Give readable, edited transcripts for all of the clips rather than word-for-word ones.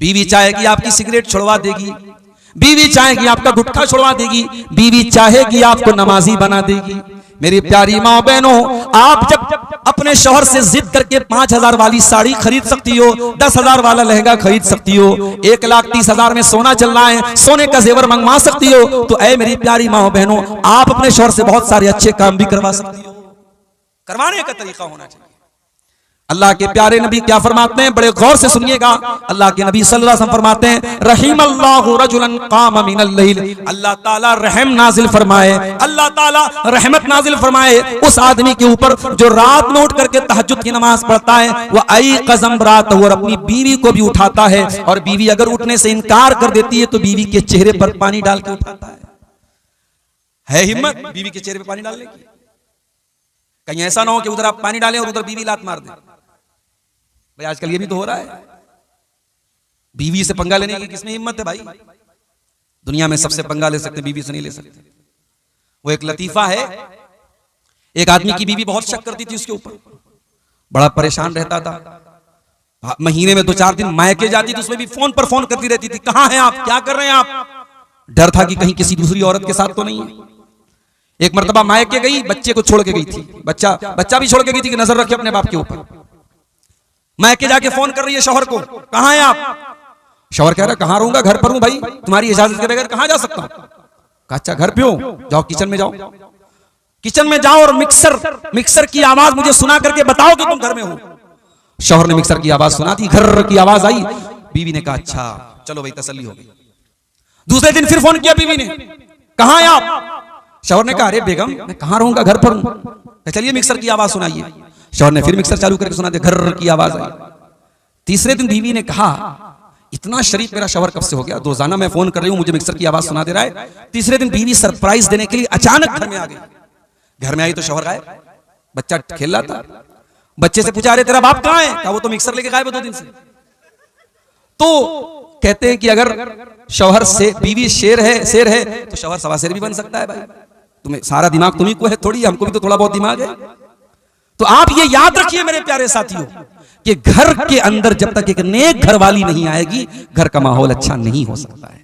बीवी चाहेगी आपकी सिगरेट छुड़वा देगी, बीवी चाहेगी आपका गुटखा छुड़वा देगी, बीवी चाहेगी आपको नमाजी बना देगी। मेरी प्यारी माँ बहनों, आप जब अपने शौहर से जिद करके 5,000 वाली साड़ी खरीद सकती हो, 10,000 वाला लहंगा खरीद सकती हो, 1,30,000 में सोना चल रहा है, सोने का जेवर मंगवा सकती हो, तो ऐ मेरी प्यारी माँ बहनों, आप अपने शौहर से बहुत सारे अच्छे काम भी करवा सकती हो। करवाने का तरीका होना चाहिए। अल्लाह के प्यारे नबी क्या फरमाते हैं, बड़े गौर से सुनिएगा। अल्लाह के नबी सल्लल्लाहु अलैहि वसल्लम फरमाते हैं, रहीमल्लाहु रजुलन काम मिनल लैल, अल्लाह ताला रहम नाजिल फरमाए, अल्लाह ताला रहमत नाजिल फरमाए उस आदमी के ऊपर जो रात में उठ करके तहज्जुद की नमाज पढ़ता है, वह आई कज़म रात, और अपनी बीवी को भी उठाता है, और बीवी अगर उठने से इनकार कर देती है तो बीवी के चेहरे पर पानी डाल के उठाता है हिम्मत बीवी के चेहरे पर पानी डालने की? कहीं ऐसा ना हो कि उधर आप पानी डालें और उधर बीवी लात मार दे। भाई आजकल ये भी तो हो रहा है, बीवी से पंगा लेने की किसमें हिम्मत है भाई? दुनिया में सबसे पंगा ले सकते, बीवी से नहीं ले सकते। वो एक लतीफा है, एक आदमी की बीवी बहुत शक करती थी उसके ऊपर, बड़ा परेशान रहता था। महीने में 2-4 दिन मायके जाती थी, उसमें भी फोन पर फोन करती रहती थी, कहां हैं आप, क्या कर रहे हैं आप? डर था कि कहीं किसी दूसरी औरत के साथ तो नहीं है। एक मर्तबा मायके गई, बच्चे को छोड़ के गई थी, बच्चा भी छोड़ के गई थी कि नजर रखे अपने बाप के ऊपर। मायके जाके फोन कर रही है शौहर को, कहां हैं आप? शौहर कह रहा है कहां रहूंगा, घर पर हूं भाई, तुम्हारी इजाजत के बगैर कहां जा सकता हूं? कहा अच्छा घर पे हो, जाओ किचन में जाओ, किचन में जाओ और मिक्सर की आवाज मुझे सुना करके बताओ कि तुम घर में हो। शौहर ने मिक्सर की आवाज सुना दी, घर की आवाज आई। बीवी ने कहा अच्छा चलो भाई तसल्ली हो गई। दूसरे दिन फिर फोन किया बीवी ने, कहां हैं आप? शौहर ने कहा अरे बेगम मैं कहां रहूंगा, घर पर हूं। चलिए मिक्सर की आवाज सुनाइए। शौहर ने फिर मिक्सर चालू करके सुना दिया, घर की आवाज आई। तीसरे दिन बीवी ने कहा इतना शरीफ मेरा शौहर कब से हो गया, रोजाना मैं फोन कर रही हूं मुझे मिक्सर की आवाज सुना दे रहा है। तीसरे दिन बीवी सरप्राइज देने के लिए अचानक घर में आ गई। घर में आई तो शौहर गायब, बच्चा खेल रहा था। बच्चे से पूछा अरे तेरा बाप कहां है? कहा वो तो मिक्सर लेके गायब है 2 दिन से। तो कहते हैं कि अगर शौहर से बीवी शेर है तो शौहर सवा शेर भी बन सकता है भाई। तुम्हें सारा दिमाग तुम्ही को है थोड़ी, हमको भी तो थोड़ा बहुत दिमाग है। तो आप ये याद रखिए मेरे प्यारे साथियों कि घर के अंदर जब तक एक नेक घरवाली नहीं आएगी, घर का माहौल अच्छा नहीं हो सकता है।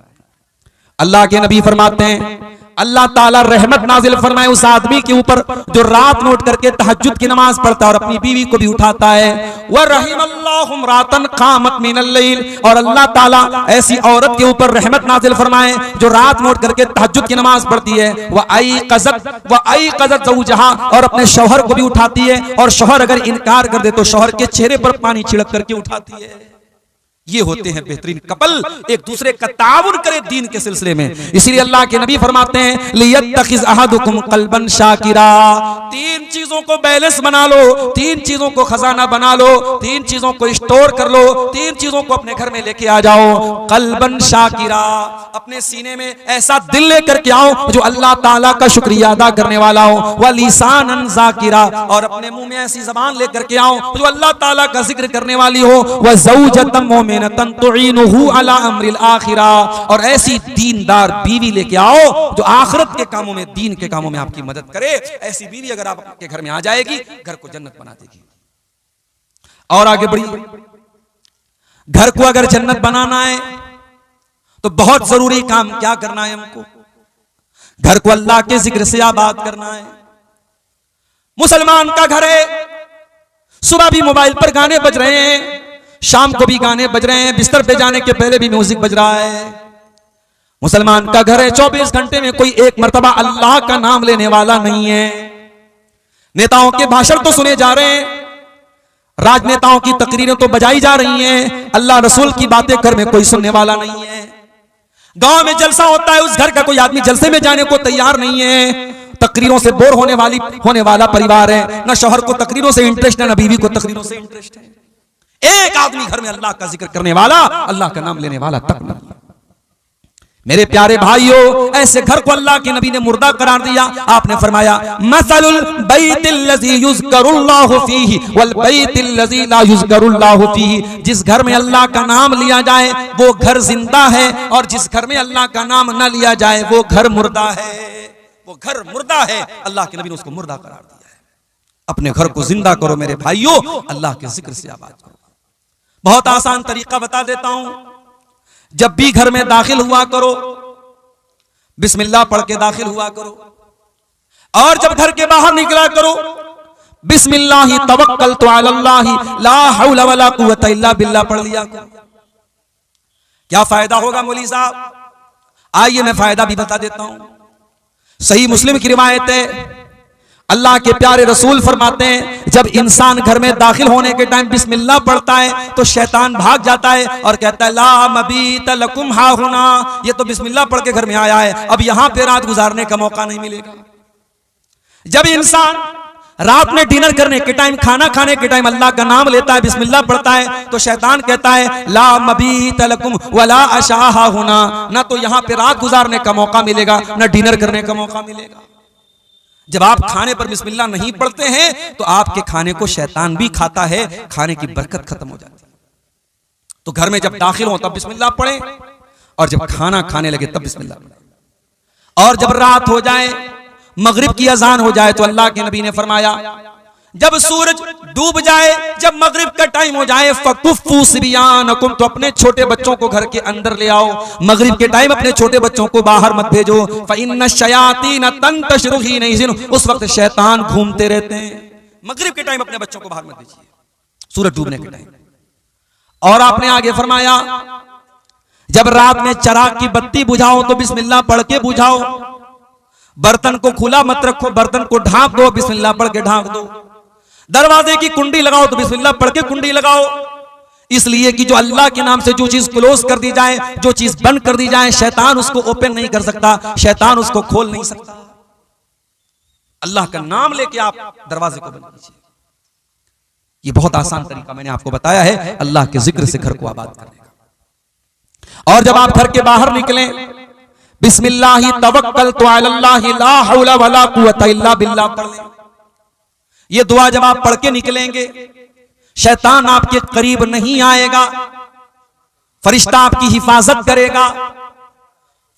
अल्लाह के नबी फरमाते हैं, अल्लाह ताला रहमत नाजिल फरमाए उस आदमी के ऊपर जो रात में उठ करके तहज्जुद की नमाज पढ़ता है और अपनी बीवी को भी उठाता है। व रहिमल्लाहु इम्रातन कामत मिनल लैल, और अल्लाह ताला ऐसी औरत के ऊपर रहमत नाजिल फरमाए जो रात में उठ करके तहज्जुद की नमाज पढ़ती है। व आई क़ज़त ज़ौजहा, और अपने शौहर को भी उठाती है, और शौहर अगर इनकार कर दे तो शौहर के चेहरे पर पानी छिड़क करके उठाती है। ये होते हैं बेहतरीन कपल, एक दूसरे का ताउन करे दीन के सिलसिले में। इसीलिए अल्लाह के नबी फरमाते हैं लियत्तखिज़ अहदुकुम क़ल्बन शाकिरा, 3 चीजों को बैलेंस बना लो, 3 चीजों को खजाना बना लो, 3 चीजों को स्टोर कर लो, 3 चीजों को अपने घर में लेके आ जाओ। क़ल्बन शाकिरा, अपने सीने में ऐसा दिल लेकर के आओ जो अल्लाह ताला का शुक्रिया अदा करने वाला हो। व लिसानन ज़ाकिरा, और अपने मुंह में ऐसी जबान लेकर के आओ जो अल्लाह ताला का जिक्र करने वाली हो। व ज़ौजतन मुमिनतन तुईनुहु अला अम्रिल आखिरा, और ऐसी दीनदार बीवी लेके आओ जो आखिरत के कामों में, दीन के कामों में आपकी मदद करे। ऐसी बीवी अगर आपके घर में आ जाएगी, घर को जन्नत बना देगी। और आगे बढ़िए, घर को अगर जन्नत बनाना है तो बहुत जरूरी काम क्या करना है हमको? घर को अल्लाह के जिक्र से आबाद करना है। मुसलमान का घर है, सुबह भी मोबाइल पर गाने बज रहे हैं, शाम को भी गाने बज रहे हैं, बिस्तर पे जाने के पहले भी म्यूजिक बज रहा है। मुसलमान का घर है, 24 घंटे में कोई एक मर्तबा अल्लाह का नाम लेने वाला नहीं है। नेताओं के भाषण तो सुने जा रहे हैं, राजनेताओं की तकरीरें तो बजाई जा रही हैं, अल्लाह रसूल की बातें घर में कोई सुनने वाला नहीं है। गांव में जलसा होता है, उस घर का कोई आदमी जलसे में जाने को तैयार नहीं है। तकरीरों से बोर होने वाला परिवार है, ना शौहर को तकरीरों से इंटरेस्ट है, ना बीवी को तकरीरों से इंटरेस्ट है। एक आदमी घर में अल्लाह का जिक्र करने वाला, अल्लाह का नाम लेने वाला तक नहीं। मेरे प्यारे भाइयों, ऐसे घर को अल्लाह के नबी ने मुर्दा करार दिया। आपने फरमाया मसलुल बैतिल लज़ी युज़करुल्लाहु फीही वल बैतिल लज़ी ला युज़करुल्लाहु फीही, जिस घर में अल्लाह का नाम लिया जाए वो घर जिंदा है, और जिस घर में अल्लाह का नाम न लिया जाए वो घर मुर्दा है। वो घर मुर्दा है, अल्लाह के नबी ने उसको मुर्दा करार दिया है। अपने घर को जिंदा करो मेरे भाइयों, अल्लाह के जिक्र से आबाद करो। बहुत आसान तरीका बता देता हूं, जब भी घर में दाखिल हुआ करो बिस्मिल्लाह पढ़ के दाखिल हुआ करो, और जब घर के बाहर निकला करो बिस्मिल्लाह तवक्कलतु अलल्लाह ला हौला वला कुव्वता इल्ला बिल्लाह पढ़ लिया करो। क्या फायदा होगा मौलवी साहब? आइए मैं फायदा भी बता देता हूं। सही मुस्लिम की रिवायत है, अल्लाह के प्यारे रसूल फरमाते हैं जब इंसान घर में दाखिल होने के टाइम बिस्मिल्लाह पढ़ता है तो शैतान भाग जाता है और कहता है ला मबीत लकुम हाहुना, ये तो बिस्मिल्लाह पढ़ के घर में आया है, अब यहां पे रात गुजारने का मौका नहीं मिलेगा। जब इंसान रात में डिनर करने के टाइम, खाना खाने के टाइम अल्लाह का नाम लेता है, बिस्मिल्लाह पढ़ता है, तो शैतान कहता है ला मबीत लकुम वला अशाहा हुना, ना तो यहां पे रात गुजारने का मौका मिलेगा ना डिनर करने का मौका मिलेगा। जब आप खाने पर बिस्मिल्लाह नहीं पढ़ते हैं तो आपके खाने को शैतान भी खाता है, खाने की बरकत खत्म हो जाती है। तो घर में जब दाखिल हो तब बिस्मिल्लाह पढ़ें, और जब खाना खाने लगे तब बिस्मिल्लाह पढ़ें। और जब रात हो जाए, मगरिब की अजान हो जाए, तो अल्लाह के नबी ने फरमाया जब सूरज डूब जाए, जब मगरिब का टाइम हो जाए, फकुफ्फू सिबियानकुम, तो अपने छोटे बच्चों को घर के अंदर ले आओ। मगरिब के टाइम अपने छोटे बच्चों को बाहर मत भेजो, फइन्न शयातीन तंतशिरु हीन इज़िन, उस वक्त शैतान घूमते रहते हैं। मगरिब के टाइम अपने बच्चों को बाहर मत भेजिए, सूरज डूबने के टाइम। और आपने आगे फरमाया जब रात में चिराग की बत्ती बुझाओ तो बिस्मिल्लाह पढ़ के बुझाओ, बर्तन को खुला मत रखो, बर्तन को ढांक दो, बिस्मिल्लाह पढ़ के ढांक दो। दरवाजे की कुंडी लगाओ तो बिस्मिल्लाह पढ़ के कुंडी लगाओ, इसलिए कि जो अल्लाह के नाम से जो चीज क्लोज कर दी जाए, जो चीज बंद कर दी जाए, शैतान उसको ओपन नहीं कर सकता, शैतान उसको खोल नहीं सकता। अल्लाह का नाम लेके आप दरवाजे को बंद कीजिए। ये बहुत आसान तरीका मैंने आपको बताया है अल्लाह के जिक्र से घर को आबाद करने का। और जब आप घर के बाहर निकलें बिस्मिल्लाह तवक्कलतु अलल्लाह ला हौला वला कुव्वता इल्ला बिल्लाह पढ़ लें। ये दुआ जब आप पढ़ के निकलेंगे शैतान आपके करीब नहीं आएगा, फरिश्ता आपकी हिफाजत करेगा,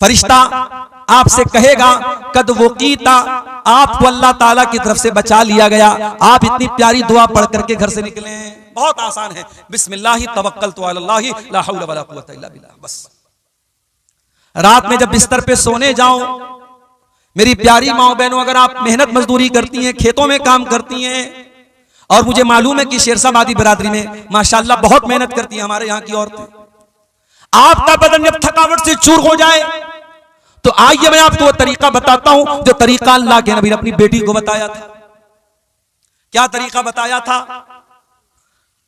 फरिश्ता आपसे कहेगा कद वकीता, आपको अल्लाह ताला की तरफ से बचा लिया गया। आप इतनी प्यारी दुआ पढ़ करके घर से निकले हैं, बहुत आसान है। बिस्मिल्लाह तवक्कलतु अलल्लाह ला हौला वला कुव्वता इल्ला बिल्लाह। बस रात में जब बिस्तर पे सोने जाओ, मेरी प्यारी माओ बहनों, अगर आप मेहनत मजदूरी करती हैं, खेतों में काम करती हैं, और मुझे मालूम है कि शेरशाबादी बिरादरी में माशाल्लाह बहुत मेहनत करती हैं हमारे यहाँ की औरतें, आपका बदन जब थकावट से चूर हो जाए तो आइए मैं आपको वो तरीका बताता हूं जो तरीका अल्लाह के नबी ने अपनी बेटी को बताया था। क्या तरीका बताया था?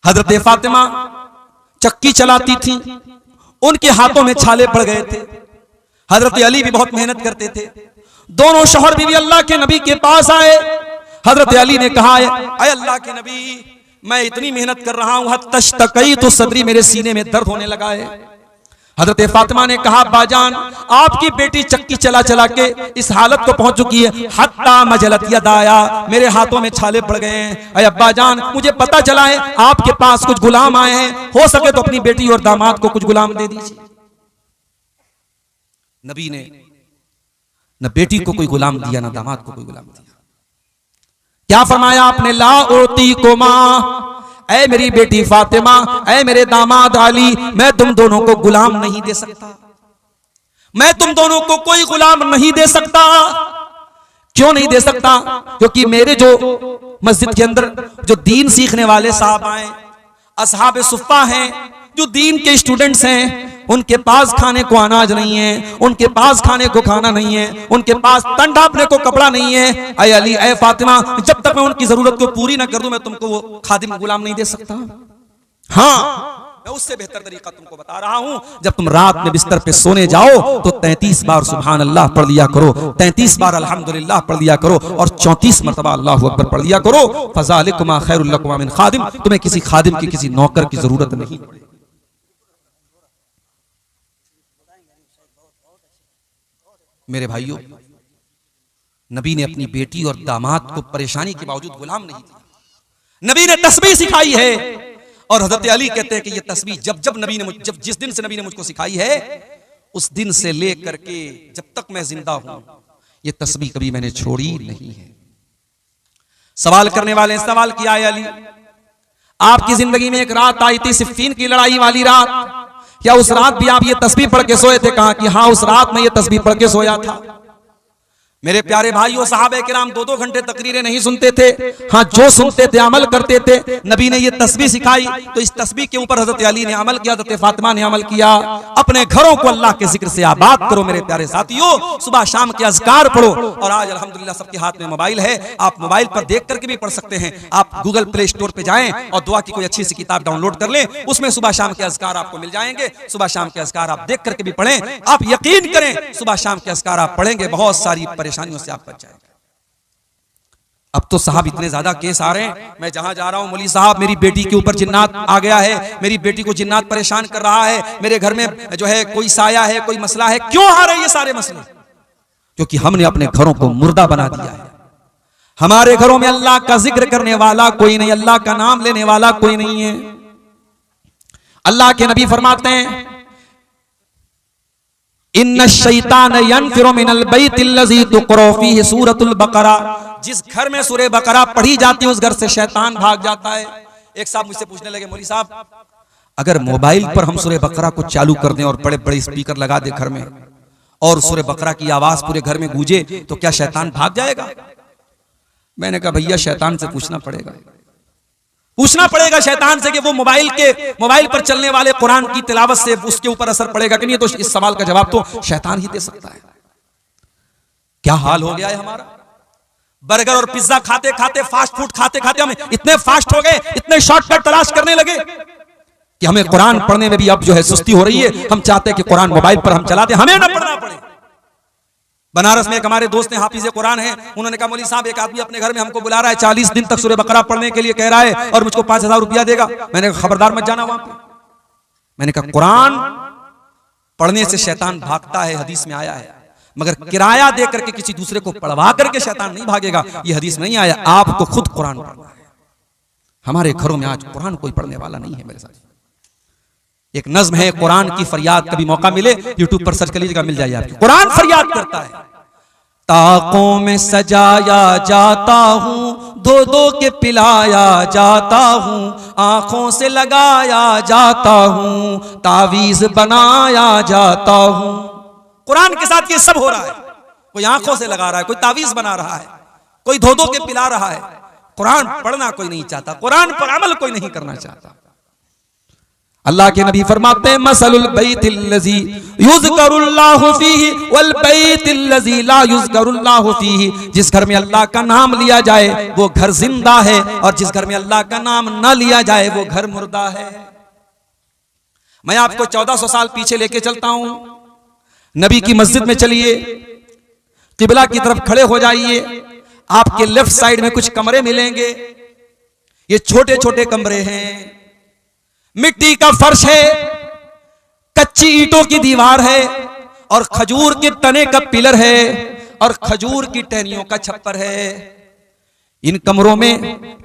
हजरत फातिमा चक्की चलाती थी, उनके हाथों में छाले पड़ गए थे। हजरत अली भी बहुत मेहनत करते थे। दोनों शौहर बीवी अल्लाह के नबी के पास आए। हजरत अली ने कहा अय अल्लाह के नबी, मैं इतनी मेहनत कर रहा हूं, हत्तशतकई तो सदरी, मेरे सीने में दर्द होने लगा है। हजरत फातिमा ने कहा बाजान, आपकी बेटी चक्की चला चला के इस हालत को पहुंच चुकी है, हत्ता मजलत यदाया, मेरे हाथों में छाले पड़ गए हैं। अय अब्बाजान, मुझे पता चला है आपके पास कुछ गुलाम आए हैं, हो सके तो अपनी बेटी और दामाद को कुछ गुलाम दे दीजिए। नबी ने न बेटी को कोई गुलाम दिया, न दामाद को कोई गुलाम दिया। क्या फरमाया आपने? ला ओती को मां, ऐ मेरी बेटी फातिमा, ऐ मेरे दामाद अली, मैं तुम दोनों को गुलाम नहीं दे सकता, मैं तुम दोनों को कोई गुलाम नहीं दे सकता। क्यों नहीं दे सकता? क्योंकि मेरे जो मस्जिद के अंदर जो दीन सीखने वाले साहब आए, असहाब सुफ़ा हैं, जो दीन के स्टूडेंट्स हैं, उनके पास खाने को अनाज नहीं है, उनके पास खाने को खाना नहीं है, उनके पास तन ढांपने को कपड़ा नहीं है। ऐ अली, ऐ फातिमा, जब तक मैं उनकी जरूरत को पूरी ना कर दूं, मैं तुमको वो खादिम गुलाम नहीं दे सकता। हाँ, मैं उससे बेहतर तरीका तुमको बता रहा हूं। जब तुम रात में बिस्तर पे सोने जाओ तो 33 बार सुभान अल्लाह पढ़ लिया करो, 33 बार अल्हम्दुलिल्लाह पढ़ लिया करो, और 34 मरतबा अल्लाहु अकबर पढ़ लिया करो। फज़ालिकुमा खैरुल लकुमा मिन खादिम, तुम्हें किसी खादिम की, किसी नौकर की जरूरत नहीं पड़ेगी। मेरे भाइयों, नबी ने अपनी बेटी और दामाद को परेशानी के बावजूद गुलाम नहीं दिया। नबी ने तस्बीह सिखाई है, और हजरत अली कहते हैं कि ये तस्बीह जब नबी ने जिस दिन से नबी ने मुझको सिखाई है, उस दिन से लेकर के जब तक मैं जिंदा हूं, ये तस्बीह कभी मैंने छोड़ी नहीं है। सवाल करने वाले ने सवाल किया, अली आपकी जिंदगी में एक रात आई थी, सिफ़ीन की लड़ाई वाली रात, क्या उस रात भी आप ये तस्बीह पढ़ के सोए थे? कहा कि हाँ, उस रात में ये तस्बीह पढ़ के सोया था। मेरे प्यारे भाइयों, सहाबे किराम 2-2 घंटे तकरीरें नहीं सुनते थे। हाँ, जो सुनते थे अमल करते थे। नबी ने ये तस्बीह सिखाई तो इस तस्बीह के ऊपर हजरत अली ने अमल किया, हजरत फातिमा ने अमल किया। अपने घरों को अल्लाह के जिक्र से आबाद करो मेरे प्यारे साथियों। सुबह शाम के अज़कार पढ़ो। और आज अल्हम्दुलिल्लाह सबके हाथ में मोबाइल है, आप मोबाइल पर देख करके भी पढ़ सकते हैं। आप गूगल प्ले स्टोर पे जाएं और दुआ की कोई अच्छी सी किताब डाउनलोड कर लें, उसमें सुबह शाम के अज़कार आपको मिल जाएंगे। सुबह शाम के अज़कार आप देख करके भी पढ़ें। आप यकीन करें, सुबह शाम के अज़कार आप पढ़ेंगे, बहुत सारी परेशानियों से आप बच जाएंगे। अब तो साहब इतने ज्यादा केस आ रहे हैं, मैं जहां जा रहा हूं, मौलवी साहब मेरी बेटी के ऊपर जिन्नात आ गया है, मेरी बेटी को जिन्नात परेशान कर रहा है, मेरे घर में जो है कोई साया है, कोई मसला है। क्यों आ रहे हैं ये सारे मसले? क्योंकि हमने अपने घरों को मुर्दा बना दिया है। हमारे घरों में अल्लाह का जिक्र करने वाला कोई नहीं, अल्लाह का नाम लेने वाला कोई नहीं है। अल्लाह के नबी फरमाते हैं, इन्ना शैतान यनफिरु मिनल बैतिल्लज़ी तुक़रा फ़ीहि सूरतुल बक़रा। जिस घर में सूरह बकरा पढ़ी जाती है उस घर से शैतान भाग जाता है। एक साहब मुझसे पूछने लगे, मौलवी साहब अगर मोबाइल पर हम सूरह बकरा को चालू कर दें और बड़े बड़े स्पीकर लगा दें घर में और सूरह बकरा की आवाज पूरे घर में गूंजे तो क्या शैतान भाग जाएगा? मैंने कहा भैया शैतान से पूछना पड़ेगा शैतान से कि वो मोबाइल पर चलने वाले कुरान की तिलावत से उसके ऊपर असर पड़ेगा कि नहीं। तो इस सवाल का जवाब तो शैतान ही दे सकता है। क्या हाल हो गया है हमारा। बर्गर और पिज्जा खाते खाते, फास्ट फूड खाते खाते हम इतने फास्ट हो गए, इतने शॉर्टकट तलाश करने लगे कि हमें कुरान पढ़ने में भी अब जो है सुस्ती हो रही है। हम चाहते हैं कि कुरान मोबाइल पर हम चलाते, हमें ना पढ़ना पड़े। बनारस में एक हमारे दोस्त हैं, हाफिज कुरान है। उन्होंने कहा मौलवी साहब एक आदमी अपने घर में हमको बुला रहा है, 40 दिन तक सूरह बकरा पढ़ने के लिए कह रहा है और मुझको 5000 रुपया देगा। मैंने कहा खबरदार मत जाना वहां पे। मैंने कहा कुरान पढ़ने से शैतान भागता है, हदीस में आया है, मगर किराया दे करके किसी दूसरे को पढ़वा करके शैतान नहीं भागेगा, ये हदीस में नहीं आया। आपको खुद कुरान पढ़ना है। हमारे घरों में आज कुरान कोई पढ़ने वाला नहीं है मेरे साथ। एक नज्म है कुरान की फरियाद, कभी मौका मिले यूट्यूब पर सर्च कर लीजिएगा, मिल जाएगी आपको। कुरान फरियाद करता है, ताकों में सजाया जाता हूँ, दो दो के पिलाया जाता हूँ, आंखों से लगाया जाता हूँ, तावीज बनाया जाता हूँ। कुरान के साथ ये सब हो रहा है। कोई आंखों से लगा रहा है, कोई तावीज बना रहा है, कोई धो धो के पिला रहा है। कुरान पढ़ना कोई नहीं चाहता, कुरान पर अमल कोई नहीं करना चाहता। अल्लाह के नबी फरमाते हैं मसलुल बैतिल्लज़ी युज़करुल्लाहु फीही वल बैतिल्लज़ी ला युज़करुल्लाहु फीही। जिस घर में अल्लाह का नाम लिया जाए वो घर जिंदा है, और जिस घर में अल्लाह का नाम न लिया जाए वो घर मुर्दा है। मैं आपको 1400 साल पीछे लेके चलता हूं। नबी की मस्जिद में चलिए, किबला की तरफ खड़े हो जाइए, आपके लेफ्ट साइड में कुछ कमरे मिलेंगे। ये छोटे छोटे कमरे हैं, मिट्टी का फर्श है, कच्ची ईंटों की दीवार है, और खजूर के तने का पिलर है, और खजूर की टहनियों का छप्पर है। इन कमरों में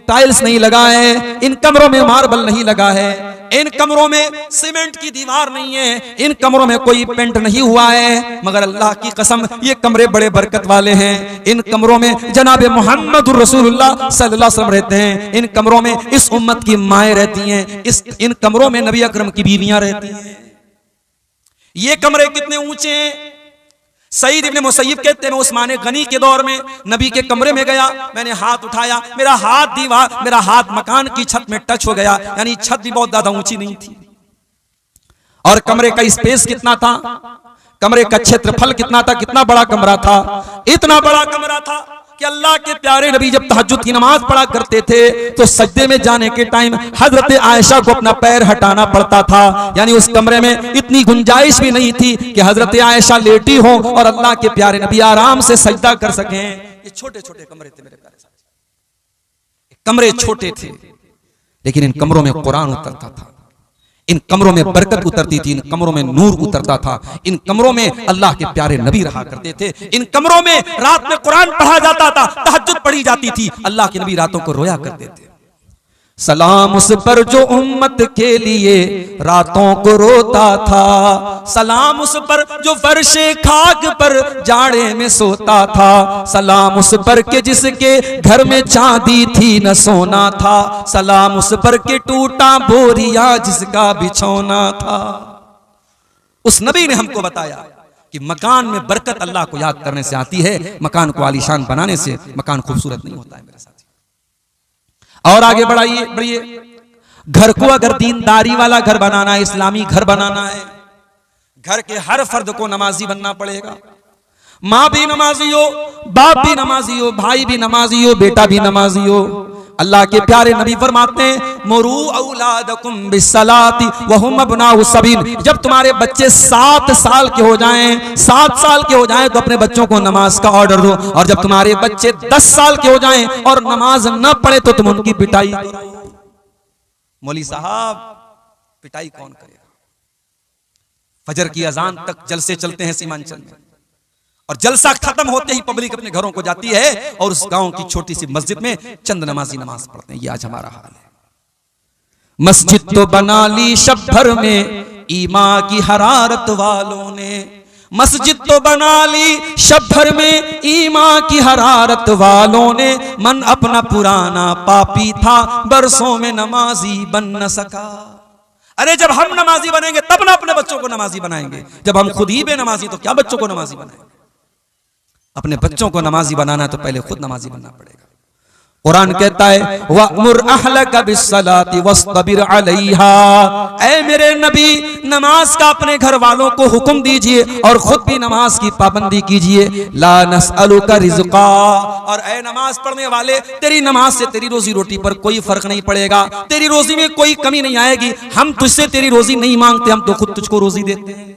टाइल्स नहीं लगा है, इन कमरों में मार्बल नहीं लगा है, इन कमरों में सीमेंट की दीवार नहीं है, इन कमरों में कोई पेंट नहीं हुआ है। मगर अल्लाह की कसम ये कमरे बड़े बरकत वाले हैं। इन कमरों में जनाब मोहम्मदुर रसूलुल्लाह सल्लल्लाहु अलैहि वसल्लम रहते हैं। इन कमरों में इस उम्मत की माएँ रहती हैं। इन कमरों में नबी अकरम की बीवियां रहती हैं। ये कमरे कितने ऊंचे हैं। सईद इब्ने मुसय्यब कहते हैं मैं उस्मान गनी के दौर में नबी के कमरे में गया, मैंने हाथ उठाया, मेरा हाथ मकान की छत में टच हो गया, यानी छत भी बहुत ज्यादा ऊंची नहीं थी। और कमरे का स्पेस कितना था, कमरे का क्षेत्रफल कितना था, कितना बड़ा कमरा था। इतना बड़ा कमरा था कि अल्लाह के प्यारे नबी जब तहज्जुद की नमाज पढ़ा करते थे तो सजदे में जाने के टाइम हजरत आयशा को अपना पैर हटाना पड़ता था। यानी उस कमरे में इतनी गुंजाइश भी नहीं थी कि हजरत आयशा लेटी हो और अल्लाह के प्यारे नबी आराम से सजदा कर सकें। ये छोटे छोटे कमरे थे मेरे प्यारे साथी। कमरे छोटे थे लेकिन इन कमरों में कुरान उतरता था, इन कमरों में बरकत उतरती थी, इन कमरों में नूर उतरता था, इन कमरों में अल्लाह के प्यारे नबी रहा करते थे, इन कमरों में रात में कुरान पढ़ा जाता था, तहज्जुद पढ़ी जाती थी, अल्लाह के नबी रातों को रोया करते थे। सलाम उस पर जो उम्मत के लिए रातों को रोता था, सलाम उस पर जो फर्शे खाक पर जाड़े में सोता था, सलाम उस पर के जिसके घर में चांदी थी न सोना था, सलाम उस पर के टूटा बोरिया जिसका बिछौना था। उस नबी ने हमको बताया कि मकान में बरकत अल्लाह को याद करने से आती है, मकान को आलीशान बनाने से मकान खूबसूरत नहीं होता है मेरे साथी। और आगे बढ़िए, घर को अगर दीनदारी वाला घर बनाना है, इस्लामी घर बनाना है, घर के हर फर्द को नमाजी बनना पड़ेगा। माँ भी नमाजी हो, बाप भी नमाजी हो, भाई भी नमाजी हो, बेटा भी नमाजी हो। अल्लाह के प्यारे नबी फरमाते हैं, मुरू औलादकुम बिस्सलाति वहुम अबनाउ सबील। जब तुम्हारे बच्चे 7 साल के हो जाएं, 7 साल के हो जाएं तो अपने बच्चों को नमाज का ऑर्डर दो, और जब तुम्हारे बच्चे 10 साल के हो जाएं और नमाज न पढ़े तो तुम उनकी पिटाई करो। मौली साहब, पिटाई कौन करेगा? फजर की अजान तक जलसे चलते हैं सीमांचल में, और जलसा खत्म होते ही पब्लिक अपने घरों को जाती है और उस गांव की छोटी सी मस्जिद में चंद नमाजी नमाज पढ़ते हैं। ये आज हमारा हाल है। मस्जिद तो बना ली शब भर में ईमान की हरारत वालों ने, मस्जिद तो बना ली शब भर में ईमान की हरारत वालों ने। मन अपना पुराना पापी था, बरसों में नमाजी बन न सका। अरे जब हम नमाजी बनेंगे तब ना अपने बच्चों को नमाजी बनाएंगे। जब हम खुद ही बेनमाजी तो क्या बच्चों को नमाजी बनाएंगे? अपने बच्चों को नमाजी बनाना है तो पहले खुद नमाजी बनना पड़ेगा। कुरान कहता है, वअमुर अहलका बिस्सलाति वस्तबिर अलैहा। ऐ मेरे नबी, नमाज का अपने घर वालों को हुक्म दीजिए और खुद भी नमाज की पाबंदी कीजिए। ला नसअलुका रिज़्क़ा। और ऐ नमाज पढ़ने वाले, तेरी नमाज से तेरी रोजी रोटी पर कोई फर्क नहीं पड़ेगा, तेरी रोजी में कोई कमी नहीं आएगी। हम तुझसे तेरी रोजी नहीं मांगते, हम तो खुद तुझको रोजी देते हैं।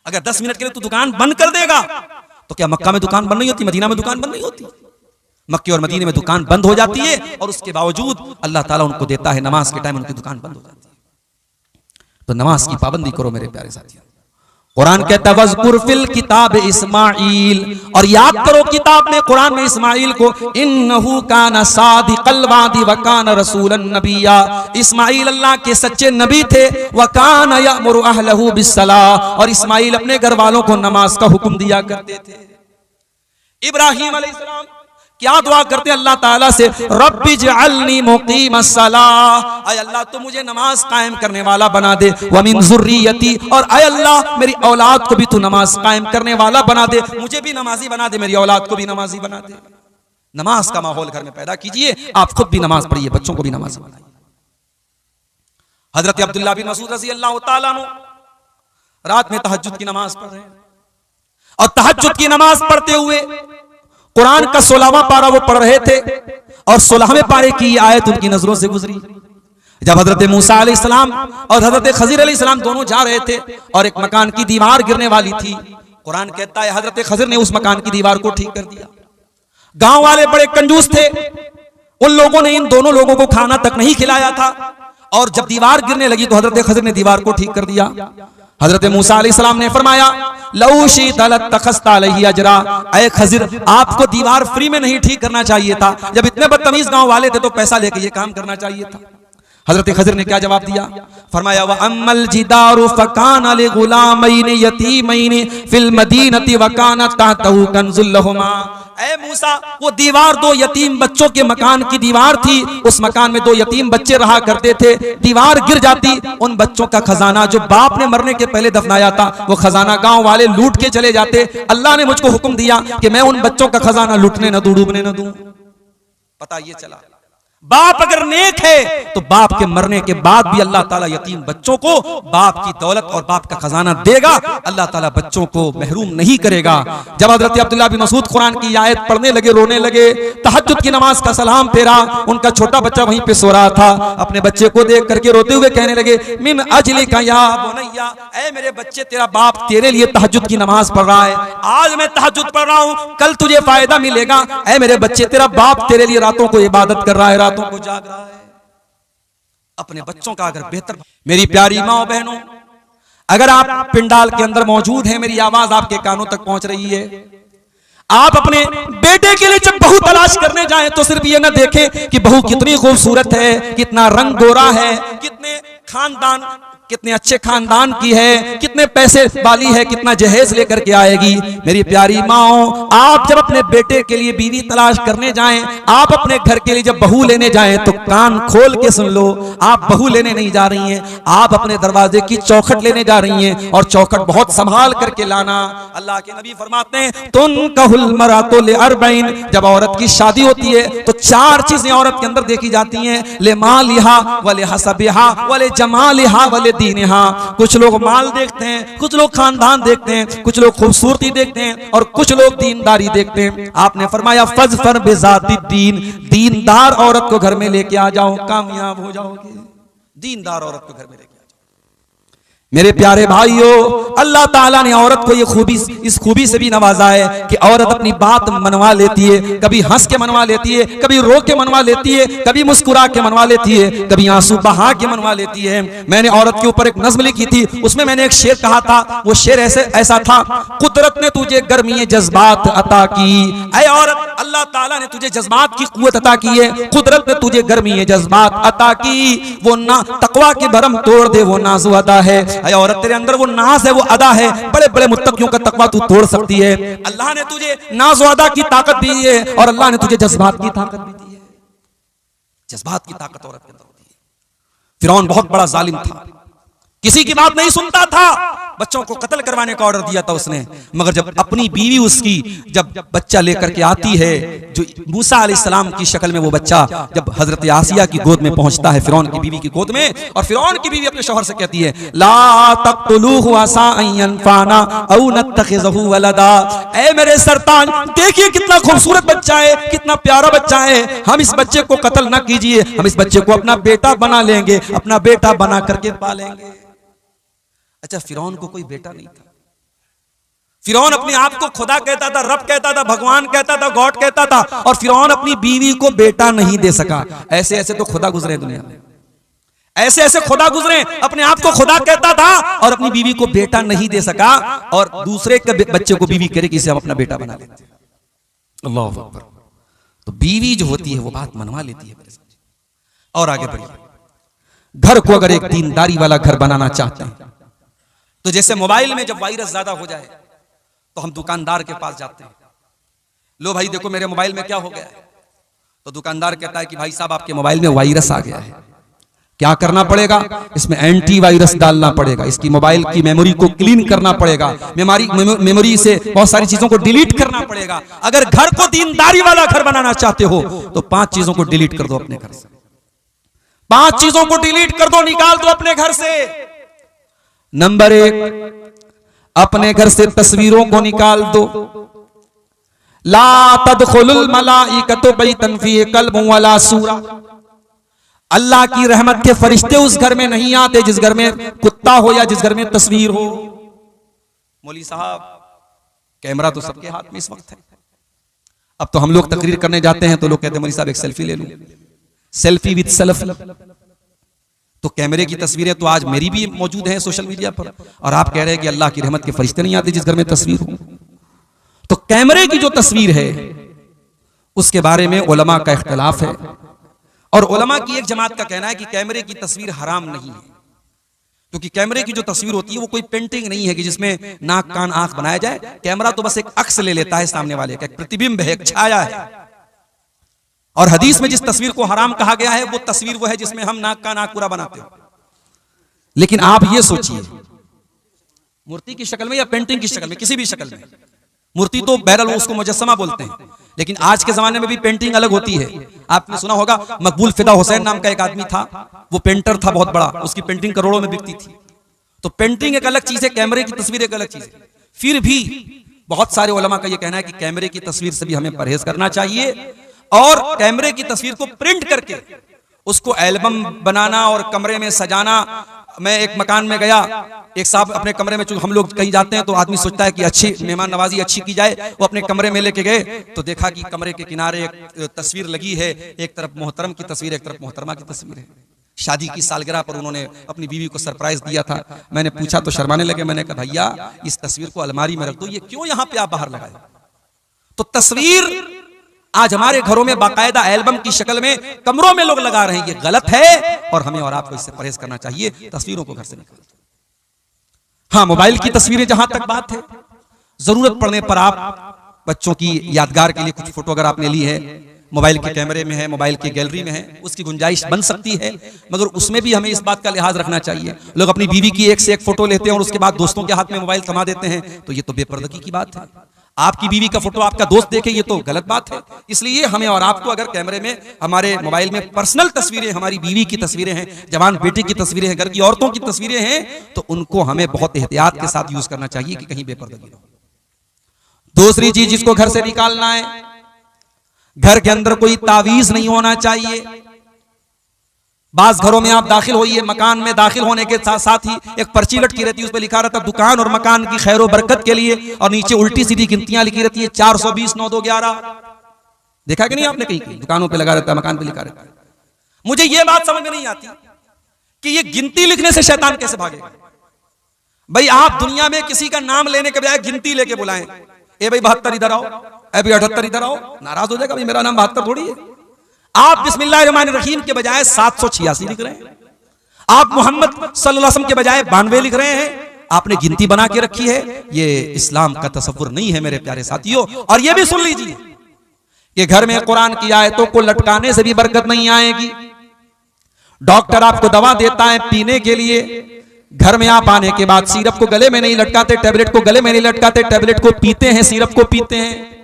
अगर 10 मिनट के लिए तू दुकान बंद कर देगा तो क्या मक्का में दुकान बंद नहीं होती, मदीना में दुकान बंद नहीं होती? मक्के और मदीने में दुकान बंद हो जाती है और उसके बावजूद अल्लाह ताला उनको देता है, नमाज के टाइम उनकी दुकान बंद हो जाती है। तो नमाज की पाबंदी करो मेरे प्यारे साथियों। कुरान कहता है, वज़कुर फिल किताब इस्माइल। और याद करो किताब में, कुरान में इस्माइल को, इन्नहु काना सादिक़ल वादी व काना रसूलन नबिया। इस्माइल अल्लाह के सच्चे नबी थे। व काना यअमुरु अहलहु बिस्सलाह। और इस्माइल अपने घर वालों को नमाज का हुक्म दिया करते थे। इब्राहीम अलैहिस्सलाम क्या दुआ करते अल्लाह ताला से, रब्बि जअलनी मुकीमस्सलाह। ऐ अल्लाह तू मुझे नमाज कायम करने वाला बना दे। व मिन ज़ुर्रियती। और ऐ अल्लाह मेरी औलाद को भी तू नमाज कायम करने वाला बना दे, मुझे भी नमाजी बना दे, मेरी औलाद को भी नमाजी बना दे। नमाज का माहौल घर में पैदा कीजिए, आप खुद भी नमाज पढ़िए, बच्चों को भी नमाजी बनाइए। हजरत अब्दुल्लाह बिन मसूद रज़ी अल्लाह तआला अन्हु रात में तहज्जुद की नमाज पढ़ रहे हैं, और तहज्जुद की नमाज पढ़ते हुए कुरान का 16वां पारा वो पढ़ रहे थे, और 16वें पारे की आयत उनकी नजरों से गुजरी। जब हजरत मूसा अलैहिस्सलाम और हजरत खजीर अलैहिस्सलाम दोनों जा रहे थे और एक मकान की दीवार गिरने वाली थी, कुरान कहता है हजरत खजीर ने उस मकान की दीवार को ठीक कर दिया। गांव वाले बड़े कंजूस थे, उन लोगों ने इन दोनों लोगों को खाना तक नहीं खिलाया था, और जब दीवार गिरने लगी तो हजरत खजीर ने दीवार को ठीक कर दिया। हजरत मूसा अलैहिस्सलाम ने फरमाया, लौ शीता लत्तखज़ता अलैहि अजरा। ऐ खजीर, आपको दीवार फ्री में नहीं ठीक करना चाहिए था, जब इतने बदतमीज गांव वाले थे तो पैसा लेके ये काम करना चाहिए था। हजरत खजीर ने क्या जवाब दिया? फरमाया, व अम्मल जिदारु फकाना लिगुलामैन यतीमैन फिल मदीनति व काना तहतहु कंजुल लहुमा। ऐ मूसा, वो दीवार 2 यतीम बच्चों के मकान की दीवार थी, उस मकान में 2 यतीम बच्चे रहा करते थे। दीवार गिर जाती, उन बच्चों का खजाना जो बाप ने मरने के पहले दफनाया था, वो खजाना गांव वाले लूट के चले जाते। अल्लाह ने मुझको हुक्म दिया कि मैं उन बच्चों का खजाना लूटने न दूं, डूबने न दूं। पता ये चला, बाप अगर नेक है तो बाप के मरने के बाद भी अल्लाह ताला यतीम बच्चों को बाप की दौलत और बाप का खजाना देगा, अल्लाह ताला बच्चों को महरूम नहीं करेगा। जब हजरत अब्दुल्लाह बिन मसूद कुरान की आयत पढ़ने लगे, रोने लगे, तहज्जुद की नमाज का सलाम फेरा, उनका छोटा बच्चा वहीं पे सो रहा था, अपने बच्चे को देख करके रोते हुए कहने लगे, मिन अजलिका या बुनैया, ऐ मेरे बच्चे, तेरा बाप तेरे लिए तहज्जुद की नमाज पढ़ रहा है। आज मैं तहज्जुद पढ़ रहा हूं, कल तुझे फायदा मिलेगा। ऐ मेरे बच्चे, तेरा बाप तेरे लिए रातों को इबादत कर रहा है, रातों को जाग रहा है। अपने बच्चों का अगर बेहतर, मेरी प्यारी माँ बहनों, अगर आप पिंडाल के अंदर मौजूद हैं, मेरी आवाज आपके कानों तक पहुंच रही है, आप अपने बेटे के लिए जब बहू तलाश करने जाएं तो सिर्फ ये ना देखें कि बहू कितनी खूबसूरत है, कितना रंग गोरा है, कितने खानदान कितने अच्छे खानदान की है, कितने पैसे वाली है, कितना जहेज लेकर के आएगी। मेरी प्यारी माओ, आप जब अपने बेटे के लिए बीवी तलाश करने जाएं, आप अपने घर के लिए जब बहू लेने जाएं तो कान खोल के सुन लो, आप बहू लेने नहीं जा रही हैं, आप अपने दरवाजे की चौखट लेने जा रही हैं, और चौखट बहुत संभाल करके लाना। अल्लाह के नबी फरमाते हैं तुनकहुल मरातु लिअरबईन, जब औरत की शादी होती है तो 4 चीजें औरत के अंदर देखी जाती हैं, ले मालिहा व ले हसबिहा व ले जमालिहा व ले दीनिहा। कुछ लोग माल देखते हैं, कुछ लोग खानदान देखते हैं, कुछ लोग खूबसूरती देखते हैं, और कुछ लोग दीनदारी देखते हैं। आपने फरमाया फज़फर बिज़ाति दीन, दीनदार औरत को घर में लेके आ जाओ, कामयाब हो जाओगे। दीनदार औरत को घर में लेके आ जाओ। मेरे प्यारे भाइयों, अल्लाह ताला ने औरत को ये खूबी, इस खूबी से भी नवाजा है कि औरत अपनी बात मनवा लेती है, कभी हंस के मनवा लेती है, कभी रो के मनवा लेती है, कभी मुस्कुरा के मनवा लेती है, कभी आंसू बहा के मनवा लेती है। मैंने औरत के ऊपर एक नज्म लिखी थी, उसमें मैंने एक शेर कहा था, वो शेर ऐसा था, कुदरत ने तुझे गर्मी जज्बात अता की। ऐ औरत, अल्लाह ताला ने तुझे जज्बात की कुव्वत अता की है, कुदरत ने तुझे गर्मी जज्बात अता की। वो ना तकवा के भरम तोड़ दे, वो नाज़ो अदा है। ऐ औरत, तेरे अंदर वो नाज है, वो अदा है, बड़े बड़े मुत्तकियों का तकवा तू तोड़ सकती है। अल्लाह ने तुझे नाज व अदा की ताकत दी है, और अल्लाह ने तुझे जज्बात की ताकत भी दी है। जज्बात की ताकत औरत के अंदर होती है। फिरौन बहुत बड़ा जालिम था, किसी की बात नहीं सुनता था, बच्चों को कत्ल करवाने का ऑर्डर दिया था उसने। मगर जब अपनी बीवी उसकी जब बच्चा लेकर के आती है, जो मूसा अलैहिस्सलाम की शक्ल में वो बच्चा जब हजरत आसिया की गोद में पहुंचता है, फिरौन की बीवी की गोद में, और फिरौन की बीवी अपने शौहर से कहती है, ला तक़तुलूहु असा अन यनफ़ाना औ नत्तख़िज़हु वलदा। ऐ मेरे सरताज, देखिए कितना खूबसूरत बच्चा है, कितना प्यारा बच्चा है, हम इस बच्चे को कत्ल न कीजिए, हम इस बच्चे को अपना बेटा बना लेंगे, अपना बेटा बना करके पालेंगे। अच्छा, फिरौन को कोई बेटा नहीं था। फिरौन अपने आप को खुदा कहता था, रब कहता था, भगवान कहता था, गॉड कहता था, और फिरौन अपनी बीवी को बेटा नहीं दे सका। ऐसे ऐसे तो खुदा गुजरे दुनिया में, ऐसे ऐसे खुदा गुजरे, अपने आप को खुदा कहता था और अपनी बीवी को बेटा नहीं दे सका, और दूसरे के बच्चे को बीवी करे कि इसे हम अपना बेटा बना लेते हैं। अल्लाह अकबर। तो बीवी जो होती है वो बात मनवा लेती है। और आगे बढ़िए, घर को अगर एक दीनदारी वाला घर बनाना चाहते हैं तो जैसे मोबाइल में जब वायरस ज्यादा हो जाए तो हम दुकानदार के पास जाते हैं, लो भाई देखो मेरे मोबाइल में क्या हो गया है। तो दुकानदार कहता है कि भाई साहब आपके मोबाइल में वायरस आ गया है, क्या करना पड़ेगा, इसमें एंटी वायरस डालना पड़ेगा, इसकी मोबाइल की मेमोरी को क्लीन करना पड़ेगा, मेमोरी से बहुत सारी चीजों को डिलीट करना पड़ेगा। अगर घर को दीनदारी वाला घर बनाना चाहते हो तो 5 चीजों को डिलीट कर दो अपने घर से, 5 चीजों को डिलीट कर दो, निकाल दो अपने घर से। नंबर 1, अपने घर से तस्वीरों को निकाल दो। ला तदखुलुल मलाइकतु बैतन फीहि कल्बुन वला सूरा। अल्लाह की रहमत के फरिश्ते उस घर में नहीं आते जिस घर में कुत्ता हो या जिस घर में तस्वीर हो। मौली साहब, कैमरा तो सबके हाथ में इस वक्त है। अब तो हम लोग तकरीर करने जाते हैं तो लोग कहते हैं मौली साहब एक सेल्फी ले लूं, सेल्फी विद सेल्फी। तो कैमरे की तस्वीरें तो आज मेरी भी मौजूद हैं सोशल मीडिया पर, और आप कह रहे हैं कि अल्लाह की रहमत के फरिश्ते नहीं आते जिस घर में तस्वीर हो। तो कैमरे की जो तस्वीर है उसके बारे में उलमा का इख्तिलाफ है, और उलमा की एक जमात का कहना है कि कैमरे की तस्वीर हराम नहीं है, क्योंकि कैमरे की जो तस्वीर होती है वो कोई पेंटिंग नहीं है कि जिसमें नाक कान आंख बनाया जाए। कैमरा तो बस एक अक्स ले लेता है सामने वाले का, एक प्रतिबिंब है, एक छाया है। और हदीस में जिस तस्वीर को हराम कहा गया है वो तस्वीर वो है जिसमें हम नाक का नाक पूरा बनाते हो। लेकिन आप ये सोचिए, मूर्ति की शक्ल में या पेंटिंग की शक्ल में, किसी भी शक्ल में, मूर्ति तो बहरहाल उसको मुजस्समा बोलते हैं, लेकिन आज के जमाने में भी पेंटिंग अलग होती है। आपने सुना होगा मकबूल फिदा हुसैन नाम का एक आदमी था, वो पेंटर था बहुत बड़ा, उसकी पेंटिंग करोड़ों में बिकती थी। तो पेंटिंग एक अलग चीज है, कैमरे की तस्वीर एक अलग चीज है। फिर भी बहुत सारे उलमा का यह कहना है कि कैमरे की तस्वीर से भी हमें परहेज करना चाहिए, और कैमरे की तस्वीर को प्रिंट करके उसको एल्बम बनाना और कमरे में सजाना। मैं एक मकान में गया, एक साहब अपने कमरे में, चूंकि हम लोग कहीं जाते हैं तो आदमी सोचता है कि अच्छी मेहमान नवाजी अच्छी की जाए, वो अपने कमरे में लेके गए तो देखा कि कमरे के किनारे एक तस्वीर लगी है, एक तरफ मोहतरम की तस्वीर, एक तरफ मोहतरमा की तस्वीर है। शादी की सालगिरह पर उन्होंने अपनी बीवी को सरप्राइज दिया था। मैंने पूछा तो शर्माने लगे, मैंने कहा भैया इस तस्वीर को अलमारी में रख दो, ये क्यों यहाँ पे आप बाहर लगाए। तो तस्वीर आज हमारे घरों में बाकायदा एल्बम की शक्ल में कमरों में लोग लगा रहे हैं। ये गलत है और हमें और आपको इससे परहेज करना चाहिए। तस्वीरों को घर से निकाल। हाँ, मोबाइल की तस्वीरें जहां तक बात है, जरूरत पड़ने पर आप बच्चों की यादगार के लिए कुछ फोटो अगर आपने ली है, मोबाइल के कैमरे में है, मोबाइल की गैलरी में है, उसकी गुंजाइश बन सकती है, मगर उसमें भी हमें इस बात का लिहाज रखना चाहिए। लोग अपनी बीवी की एक से एक फोटो लेते हैं और उसके बाद दोस्तों के हाथ में मोबाइल थमा देते हैं, तो ये तो बेपर्दगी की बात है। आपकी बीवी का फोटो आपका दोस्त देखे, ये तो गलत बात है। इसलिए हमें और आपको अगर कैमरे में, हमारे मोबाइल में पर्सनल तस्वीरें, हमारी बीवी की तस्वीरें हैं, जवान बेटे की तस्वीरें हैं, घर की औरतों की तस्वीरें हैं, तो उनको हमें बहुत एहतियात के साथ यूज करना चाहिए कि कहीं बेपर्दगी हो। दूसरी चीज जिसको घर से निकालना है, घर के अंदर कोई तावीज नहीं होना चाहिए। बाज घरों में आप दाखिल होइए, मकान में दाखिल होने के साथ साथ ही एक पर्ची लटकी रहती है, उस पर लिखा रहता है दुकान और मकान की खैर और बरकत के लिए, और नीचे उल्टी सीधी गिनतियां लिखी रहती है 420 9 2 11। देखा कि नहीं आपने? कहीं दुकानों पे लगा रहता है, मकान पे लिखा रहता है। मुझे यह बात समझ में नहीं आती कि ये गिनती लिखने से शैतान कैसे भागेगा। भाई आप दुनिया में किसी का नाम लेने के बजाय गिनती लेके बुलाएं, ए भाई 72 इधर आओ, ए भाई 78 इधर आओ, नाराज हो जाएगा। भाई मेरा नाम 72 थोड़ी है। आप बिस्मिल्लाहिर्रहमानिर्रहीम के बजाय 786 लिख रहे हैं, आप मोहम्मद सल्लल्लाहु अलैहि वसल्लम के बजाय 92 लिख रहे हैं। आपने गिनती बना के रखी है। ये इस्लाम का तसव्वुर नहीं है मेरे प्यारे साथियों। और ये भी सुन लीजिए कि घर में कुरान की आयतों को लटकाने से भी बरकत नहीं आएगी। डॉक्टर आपको दवा देता है पीने के लिए, घर में आप आने के बाद सिरप को गले में नहीं लटकाते, टैबलेट को गले में नहीं लटकाते, टैबलेट को पीते हैं, सिरप को पीते हैं।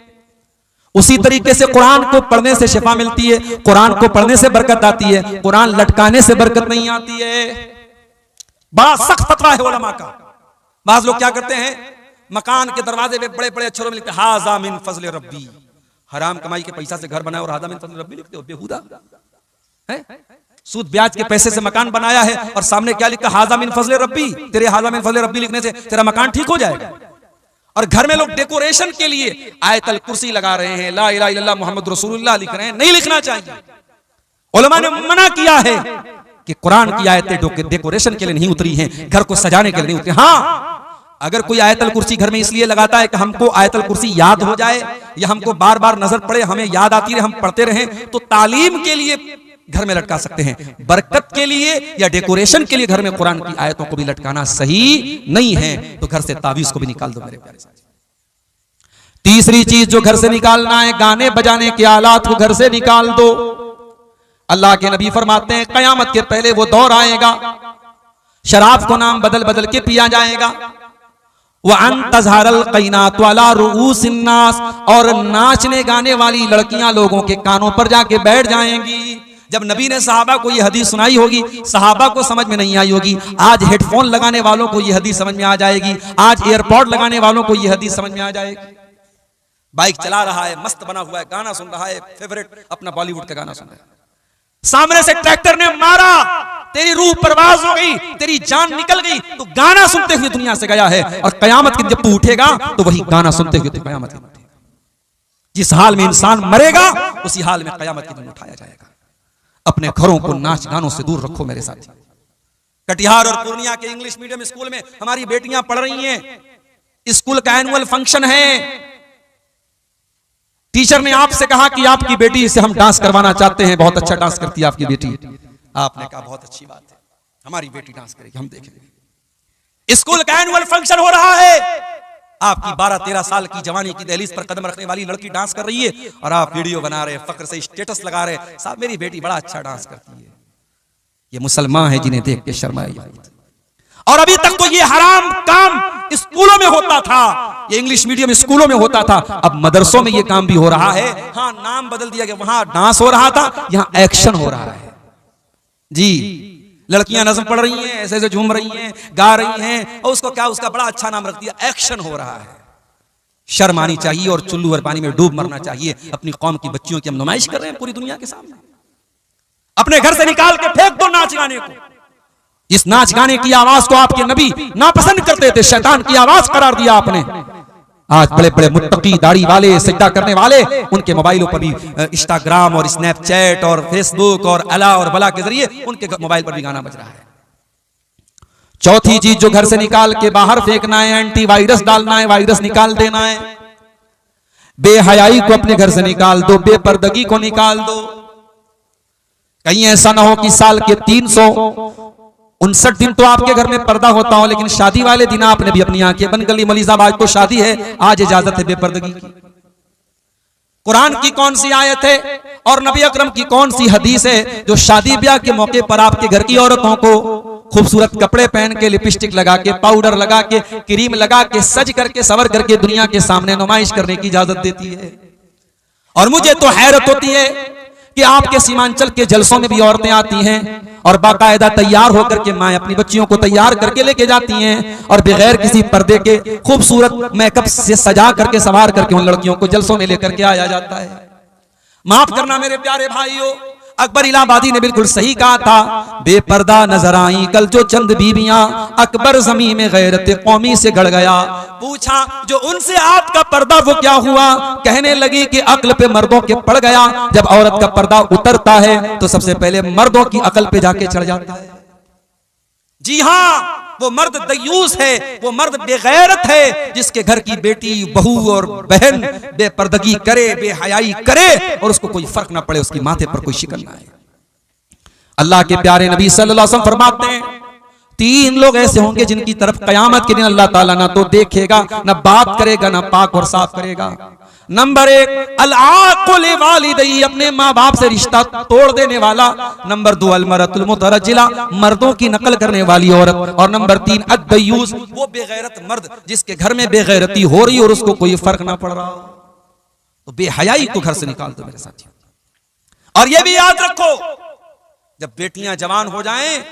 उसी तरीके से कुरान को पढ़ने से शिफा मिलती है, कुरान को पढ़ने से बरकत आती है, कुरान लटकाने से बरकत नहीं आती है। बड़ा सख्त फतवा है उलमा का। बाज लोग क्या करते हैं, मकान के दरवाजे पे बड़े बड़े अक्षरों में लिखते हैं हाज़ा मिन फज़ल रब्बी। हराम कमाई के पैसा से घर बनाया और हाज़ा मिन फज़ल रब्बी लिखते हो, बेहुदा है। सूद ब्याज के पैसे से मकान बनाया है और सामने क्या लिखा, हाज़ा मिन फज़ल रब्बी। तेरे हाज़ा मिन फज़ल रब्बी लिखने से तेरा मकान ठीक हो जाएगा। और घर में लोग डेकोरेशन के लिए आयतल कुर्सी लगा रहे हैं, ला इलाहा इल्लल्लाह मुहम्मद रसूलुल्लाह लिख रहे हैं। नहीं लिखना चाहिए। उलमा ने मना किया है कि कुरान की आयतें डेकोरेशन के लिए नहीं उतरी हैं, घर को सजाने के लिए नहीं उतरी। हाँ, अगर कोई आयतल कुर्सी घर में इसलिए लगाता है कि हमको आयतल कुर्सी याद हो जाए या हमको बार बार नजर पड़े, हमें याद आती रहे, हम पढ़ते रहें, तो तालीम के लिए घर में लटका सकते हैं। बरकत के लिए या डेकोरेशन के लिए घर में कुरान की आयतों को भी लटकाना सही नहीं है। तो घर से तावीज को भी निकाल दो मेरे प्यारे साथी। तीसरी चीज जो घर से निकालना है, गाने बजाने के आलात को घर से निकाल दो। अल्लाह के नबी फरमाते हैं कयामत के पहले वो दौर आएगा, शराब को नाम बदल बदल के पिया जाएगा। वअन तज़हरल क़ैनात अला रुऊसिन नास, और नाचने गाने वाली लड़कियां लोगों के कानों पर जाके बैठ जाएंगी। जब नबी ने सहाबा को यह हदीस सुनाई होगी, सहाबा को समझ में नहीं आई होगी। आज हेडफोन लगाने वालों को यह हदीस समझ में आ जाएगी, आज एयरपॉड लगाने वालों को यह हदीस समझ में आ जाएगी। बाइक चला रहा है, मस्त बना हुआ है, गाना सुन रहा है, फेवरेट अपना बॉलीवुड का गाना सुन रहा है, सामने से ट्रैक्टर ने मारा, तेरी रूह परवाज हो गई, तेरी जान निकल गई, तो गाना सुनते हुए दुनिया से गया है। और कयामत के दिन जब तू उठेगा तो वही गाना सुनते हुए तू कयामत के दिन उठेगा। जिस हाल में इंसान मरेगा उसी हाल में कयामत के दिन उठाया जाएगा। अपने घरों को नाच गानों से दूर रखो मेरे साथी। कटिहार और पूर्णिया के इंग्लिश मीडियम स्कूल में हमारी बेटियां पढ़ रही हैं। स्कूल का एनुअल फंक्शन है। टीचर ने आपसे कहा कि आपकी बेटी से हम डांस करवाना चाहते हैं, बहुत अच्छा डांस करती है आपकी बेटी। आपने कहा बहुत अच्छी बात है, हमारी बेटी डांस करेगी, हम देखेंगे। स्कूल का एनुअल फंक्शन हो रहा है, आपकी 12-13 साल की जवानी की दहलीज पर कदम रखने वाली लड़की डांस कर रही है और आप वीडियो बना रहे, फक्र से स्टेटस लगा रहे, साहब मेरी बेटी बड़ा अच्छा डांस करती है। ये मुसलमान है जिन्हें देख के शर्माई। और अभी तक तो ये हराम काम स्कूलों में होता था, ये इंग्लिश मीडियम स्कूलों में होता था, अब मदरसों में ये काम भी हो रहा है। हाँ, नाम बदल दिया गया, वहां डांस हो रहा था, यहां एक्शन हो रहा है। जी, लड़कियां नज़म पढ़ रही हैं, ऐसे ऐसे झूम रही हैं, गा रही हैं, और उसको क्या, उसका बड़ा अच्छा नाम रख दिया, एक्शन हो रहा है। शर्म आनी चाहिए और चुल्लू और पानी में डूब मरना चाहिए। अपनी कौम की बच्चियों की हम नुमाइश कर रहे हैं पूरी दुनिया के सामने। अपने घर से निकाल के फेंक दो नाच गाने को। इस नाच गाने की आवाज को आपके नबी नापसंद करते थे, शैतान की आवाज करार दिया आपने। आज बड़े बड़े मुत्तकी दाढ़ी वाले, सजदा करने वाले, उनके मोबाइलों पर भी इंस्टाग्राम और स्नैपचैट और फेसबुक और अला और बला के जरिए उनके मोबाइल पर भी गाना बज रहा है। चौथी चीज जो घर से निकाल के बाहर फेंकना है, एंटीवायरस डालना है, वायरस निकाल देना है। बेहयाई को अपने घर से निकाल दो, बेपर्दगी को निकाल दो। कहीं ऐसा ना हो कि साल के 359 दिन तो आपके घर में पर्दा होता हो, लेकिन शादी वाले दिन आपने भी अपनी आंखें बंद कर ली। मौलवी साहब आज तो शादी है, आज इजाजत है बेपर्दगी की। कुरान की कौन सी आयत है और नबी अकरम की कौन सी हदीस है जो शादी ब्याह के मौके पर आपके घर की औरतों को खूबसूरत कपड़े पहन के, लिपस्टिक लगा के, पाउडर लगा के, क्रीम लगा के, सज करके, सवर करके दुनिया के सामने नुमाइश करने की इजाजत देती है? और मुझे तो हैरत होती है कि आपके सीमांचल के जलसों में भी औरतें आती हैं और बाकायदा तैयार होकर के माएं अपनी बच्चियों को तैयार करके लेके जाती हैं और बगैर किसी पर्दे के खूबसूरत मेकअप से सजा करके, संवार करके उन लड़कियों को जलसों में लेकर के आया जाता है। माफ करना मेरे प्यारे भाइयों, अकबर इलाहाबादी ने बिल्कुल सही कहा था, बेपर्दा नजर आई कल जो चंद बीबियां, अकबर ज़मीं में गैरत कौमी से गड़ गया। पूछा जो उनसे आपका पर्दा वो क्या हुआ? कहने लगी कि अक्ल पे मर्दों के पड़ गया। जब औरत का पर्दा उतरता है तो सबसे पहले मर्दों की अकल पे जाके चढ़ जाता है। जी हाँ, वो मर्द दयूस है, वो मर्द बेगैरत है जिसके घर की बेटी, बहू और बहन बेपर्दगी करे, बेहयाई करे और उसको कोई फर्क ना पड़े, उसकी माथे पर कोई शिकन ना आए। अल्लाह के प्यारे नबी सल्लल्लाहु अलैहि वसल्लम फरमाते हैं 3 लोग ऐसे होंगे जिनकी तरफ कयामत के दिन अल्लाह ताला ना तो देखेगा, ना बात करेगा, ना पाक और साफ करेगा। नंबर 1 अल-आक़ुल वालिदैहि, अपने माँ बाप से रिश्ता तोड़ देने वाला। नंबर 2 अल-मरअतुल मुतरज्जिला, मर्दों की नकल करने वाली औरत। और नंबर 3 अद-दयूस, वो बेगैरत मर्द जिसके घर में बेगैरती हो रही और उसको कोई फर्क ना पड़ रहा। तो बेहयाई को घर से निकाल दो मेरे साथियों। और ये भी याद रखो, जब बेटियां जवान हो जाएं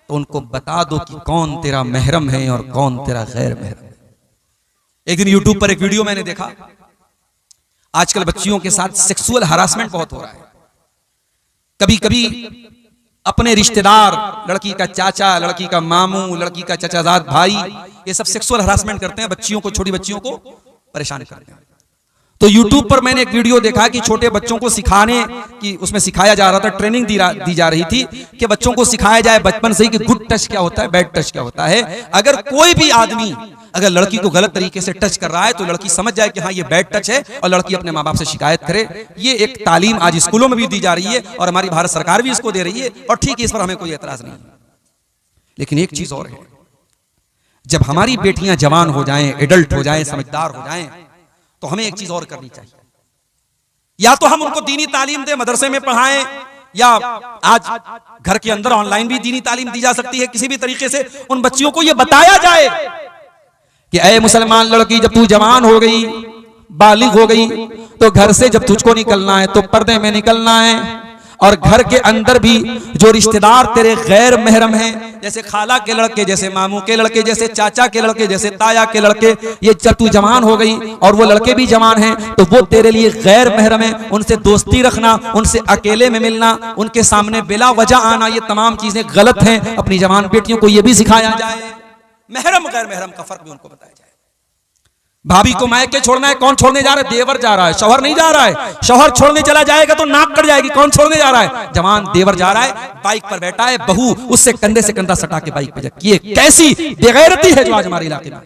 तो उनको बता दो कि कौन तेरा महरम है और कौन तेरा गैर महरम है। एक दिन यूट्यूब पर एक वीडियो मैंने देखा, आजकल बच्चियों के साथ सेक्सुअल हरासमेंट बहुत हो रहा है। कभी कभी अपने रिश्तेदार, लड़की का चाचा, लड़की का मामू, लड़की का चचाजाद भाई, ये सब सेक्सुअल हरासमेंट करते हैं बच्चियों को, छोटी बच्चियों को परेशान करते हैं। तो YouTube पर मैंने एक वीडियो देखा कि छोटे बच्चों को सिखाने की, उसमें सिखाया जा रहा था, ट्रेनिंग दी जा रही थी कि बच्चों को सिखाया जाए बचपन से ही कि गुड टच क्या होता है, बैड टच क्या होता है। अगर कोई भी आदमी अगर लड़की को गलत तरीके से टच कर रहा है तो लड़की समझ जाए कि हाँ ये बैड टच है और लड़की अपने माँ बाप से शिकायत करे। ये एक तालीम आज स्कूलों में भी दी जा रही है और हमारी भारत सरकार भी इसको दे रही है और ठीक है, इस पर हमें कोई एतराज नहीं। लेकिन एक चीज और है, जब हमारी बेटियां जवान हो जाएं, एडल्ट हो जाएं, समझदार हो जाएं, तो हमें एक चीज और करनी चाहिए। या तो हम उनको दीनी तालीम दें, मदरसे में पढ़ाएं, या आज घर के अंदर ऑनलाइन भी दीनी तालीम दी जा सकती है। किसी भी तरीके से उन बच्चियों को यह बताया जाए कि ऐ मुसलमान लड़की, जब तू जवान हो गई, बालिग हो गई, तो घर से जब तुझको निकलना है तो पर्दे में निकलना है। और घर के अंदर भी जो रिश्तेदार तेरे गैर महरम हैं, जैसे खाला के लड़के, जैसे मामू के लड़के, जैसे चाचा के लड़के, जैसे ताया के लड़के, ये जब तू जवान हो गई और वो लड़के भी जवान हैं तो वो तेरे लिए गैर महरम है। उनसे दोस्ती रखना, उनसे अकेले में मिलना, उनके सामने बिला वजह आना, ये तमाम चीजें गलत हैं। अपनी जवान बेटियों को ये भी सिखाया जाए, महरम गैर महरम का फर्क भी उनको बताया जाए। भाभी को मायके छोड़ना है, कौन छोड़ने जा रहा है? देवर जा रहा है, शौहर नहीं जा रहा है। शौहर छोड़ने चला जाएगा तो नाक कट जाएगी, कौन छोड़ने जा रहा है? जवान देवर जा रहा है, बाइक पर बैठा है, बहू उससे कंधे से कंधा सटा के बाइक पे जाती है। कैसी बेगैरती है जो आज हमारे इलाके में।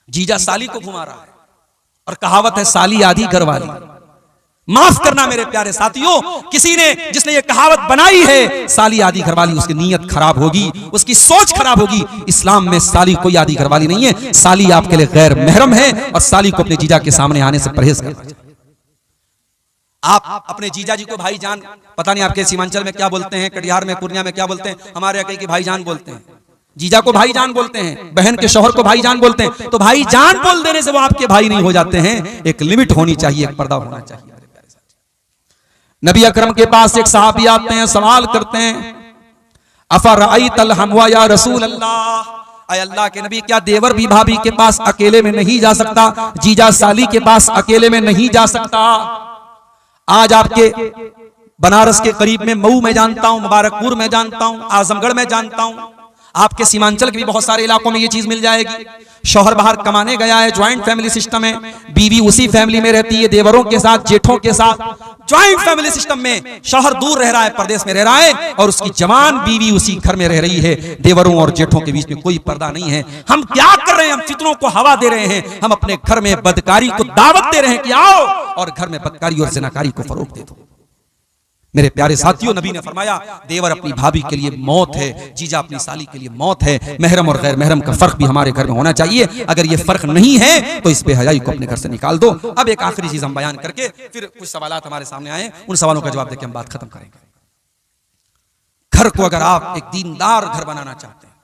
जीजा साली को घुमा रहा है और कहावत है साली आधी घरवाली। माफ करना मेरे प्यारे साथियों, किसी ने जिसने ये कहावत बनाई है साली आधी घरवाली, उसकी नीयत खराब होगी, उसकी सोच खराब होगी। इस्लाम में साली कोई आधी घरवाली नहीं है, साली आपके लिए गैर महरम है और साली को अपने जीजा के सामने आने से परहेज करना चाहिए। आप अपने जीजा जी को भाईजान, पता नहीं आपके सीमांचल में क्या बोलते हैं, कटिहार में, पूर्णिया में क्या बोलते हैं, हमारे यहाँ के भाईजान बोलते हैं। जीजा को भाईजान बोलते हैं, बहन के शौहर को भाईजान बोलते हैं। तो भाईजान बोल देने से वो आपके भाई नहीं हो जाते हैं। एक लिमिट होनी चाहिए, एक पर्दा होना चाहिए। नबी अकरम के पास एक सहाबी आते हैं, सवाल करते हैं, अफरअयतल हमवा या रसूल अल्लाह, अय अल्लाह के नबी, क्या देवर भी भाभी के पास अकेले में नहीं जा सकता? जीजा साली के पास अकेले में नहीं जा सकता? आज आपके बनारस के करीब में मऊ में जानता हूं, मुबारकपुर में जानता हूं, आजमगढ़ में जानता हूं, आपके सीमांचल के भी बहुत सारे इलाकों में ये चीज मिल जाएगी। शौहर बाहर कमाने गया है, ज्वाइंट फैमिली सिस्टम है, बीवी उसी फैमिली में रहती है, देवरों के साथ, जेठों के साथ, ज्वाइंट फैमिली सिस्टम में। शौहर दूर रह रहा है, प्रदेश में रह रहा है, और उसकी जवान बीवी उसी घर में रह रही है। देवरों और जेठों के बीच में कोई पर्दा नहीं है। हम क्या कर रहे हैं? हम फितनों को हवा दे रहे हैं। हम अपने घर में बदकारी को दावत दे रहे हैं कि आओ और घर में बदकारी और ज़िनाकारी को फरोग दे दो। मेरे प्यारे साथियों, नबी ने फरमाया देवर अपनी भाभी के लिए मौत है, जीजा अपनी साली के लिए मौत है। महरम और गैर महरम का फर्क भी हमारे घर में होना चाहिए। अगर ये फर्क नहीं है तो इस बेहयाई को अपने घर से निकाल दो। अब एक आखिरी चीज हम बयान करके फिर कुछ सवालात हमारे सामने आए, उन सवालों का जवाब देकर हम बात खत्म करेंगे। घर को अगर आप एक दीनदार घर बनाना चाहते हैं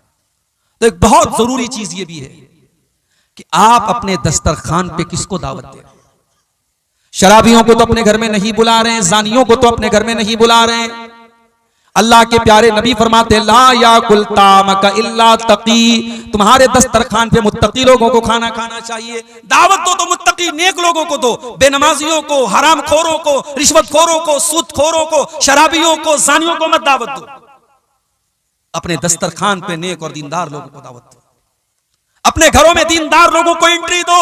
तो एक बहुत जरूरी चीज ये भी है कि आप अपने दस्तरखान पे किसको दावत दे रहे हैं। शराबियों को तो अपने घर में नहीं बुला रहे हैं, जानियों को तो अपने घर में नहीं बुला रहे हैं। अल्लाह के प्यारे नबी फरमाते ला याकुल तामका इल्ला तकी, तुम्हारे दस्तरखान पे मुत्तकी लोगों को खाना खाना चाहिए। दावत दो तो मुत्तकी नेक लोगों को दो, बेनमाजियों को, हरामखोरों को, रिश्वतखोरों को, सूदखोरों को, शराबियों को, जानियों को मत दावत दो। अपने दस्तरखान पे नेक और दीनदार लोगों को दावत दो। अपने घरों में दीनदार लोगों को एंट्री दो।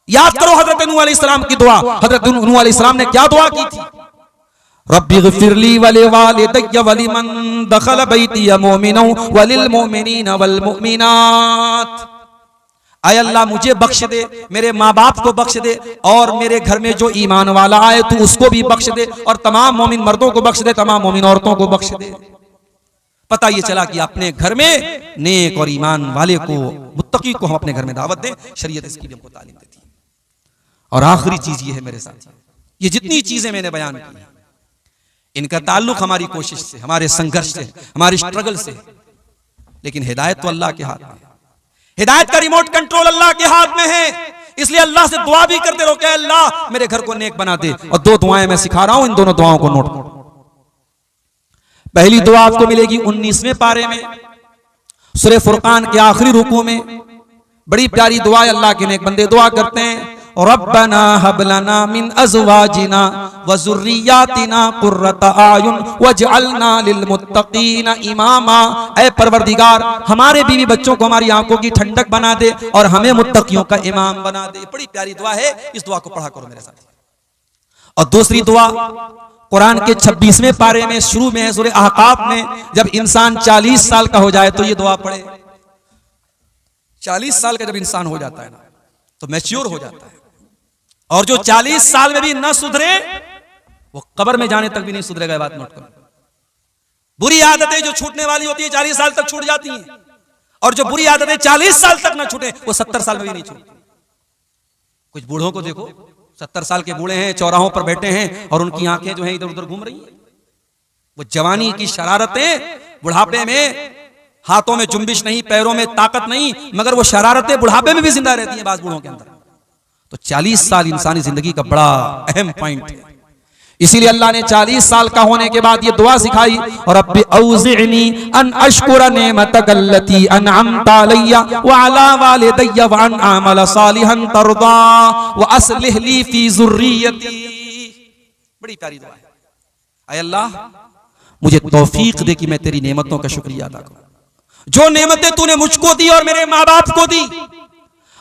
याद करो हजरत नूह अलैहिस्सलाम की दुआ। हजरत नूह अलैहिस्सलाम ने क्या दुआ की थी? रब्बी ग़फ़िरली वलिवालिदैया वलिमन दख़ल बैती मुमिनन वलिलमुमिनीन वलमुमिनात। आय अल्लाह मुझे बख्श दे, मेरे माँ बाप को बख्श दे, और मेरे घर में जो ईमान वाला आए तू उसको भी बख्श दे, और तमाम मोमिन मर्दों को बख्श दे, तमाम मोमिन औरतों को बख्श दे। पता ये चला कि अपने घर में नेक और ईमान वाले को, मुत्तकी को हम अपने घर में दावत दें। शरीयत इसकी भी हमको तालीम देती है। और आखिरी चीज ये है मेरे साथ, ये जितनी चीजें मैंने बयान की इनका ताल्लुक हमारी कोशिश से, हमारे संघर्ष से, हमारे स्ट्रगल से, लेकिन हिदायत तो अल्लाह के हाथ में है। हिदायत का रिमोट कंट्रोल अल्लाह के हाथ में है। इसलिए अल्लाह से दुआ भी करते रहो कि अल्लाह मेरे घर को नेक बना दे। और दो दुआएं मैं सिखा रहा हूं, इन दोनों दुआओं को नोट करो। पहली दुआ आपको मिलेगी 19वें पारे में, सूरह फुरकान के आखिरी रुकू में। बड़ी प्यारी दुआ है, अल्लाह के नेक बंदे दुआ करते हैं, रब्बना हब लना मिन अज़वाजिना व ज़ुर्रिय्यातिना कुर्रता आयुन वजअलना लिलमुत्तक़ीना इमामा। ऐ परवरदिगार, हमारे बीवी बच्चों को हमारी आंखों की ठंडक बना दे और हमें मुत्तकियों का इमाम बना दे। बड़ी प्यारी दुआ है, इस दुआ को पढ़ा करो मेरे साथ। और दूसरी दुआ कुरान के 26वें पारे में शुरू में है, सूरह अहकाफ में, जब इंसान 40 साल का हो जाए तो ये दुआ पढ़े। 40 साल का जब इंसान हो जाता है ना तो मैच्योर हो जाता है, और जो 40 साल में भी न सुधरे वो कब्र में जाने तक भी नहीं सुधरेगा। ये बात नोट करो। बुरी आदतें जो छूटने वाली होती है 40 साल तक छूट जाती हैं, और जो बुरी आदतें 40 साल तक ना छूटे वो 70 साल में भी नहीं छूटती। कुछ बूढ़ों को देखो, 70 साल के बूढ़े हैं, चौराहों पर बैठे हैं और उनकी आंखें जो हैं इधर उधर घूम रही हैं। वो जवानी की शरारतें, बुढ़ापे में हाथों में जुम्बिश नहीं, पैरों में ताकत नहीं, मगर वो शरारतें बुढ़ापे में भी जिंदा रहती हैं बाज़ बूढ़ों के अंदर। तो 40 साल इंसानी जिंदगी का बड़ा अहम पॉइंट है। इसीलिए अल्लाह ने 40 साल का होने के बाद ये दुआ सिखाई, और रब्बी औज़िअनी अन अश्कुरा निअमतक अल्लती अनअमत अलैया व अला वालिदैया व अन अअमल सालिहन तर्दा व अस्लिह ली फी ज़ुर्रियती। बड़ी प्यारी दुआ है। ऐ अल्लाह, मुझे तौफीक दे कि मैं तेरी नेमतों का शुक्रिया अदा करूं, जो नेमतें तूने मुझको दी और मेरे माँ बाप को दी।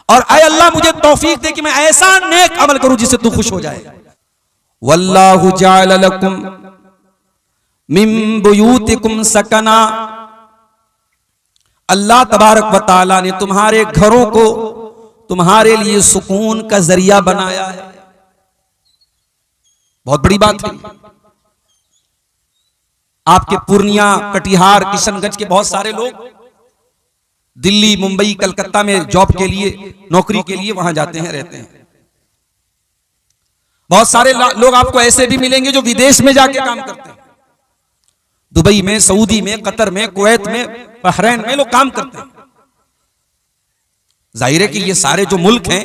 और ऐ अल्लाह, मुझे तौफीक दे कि मैं ऐसा नेक अमल करूं जिससे तू खुश हो जाए। वल्लाहु जअल लकुम मिन बुयूतिकुम सकना। अल्लाह तबारक व तआला ने तुम्हारे घरों को तुम्हारे लिए सुकून का जरिया बनाया है। बहुत बड़ी बात है। आपके पूर्णिया, कटिहार, किशनगंज के बहुत सारे लोग दिल्ली, मुंबई, कलकत्ता में जॉब के लिए, नौकरी के लिए वहां जाते हैं, रहते हैं। बहुत सारे लोग आपको ऐसे भी मिलेंगे जो विदेश में जाके काम करते हैं। दुबई में, सऊदी में, कतर में, कुवैत में, बहरैन में लोग काम करते हैं। जाहिर है कि ये सारे जो मुल्क हैं,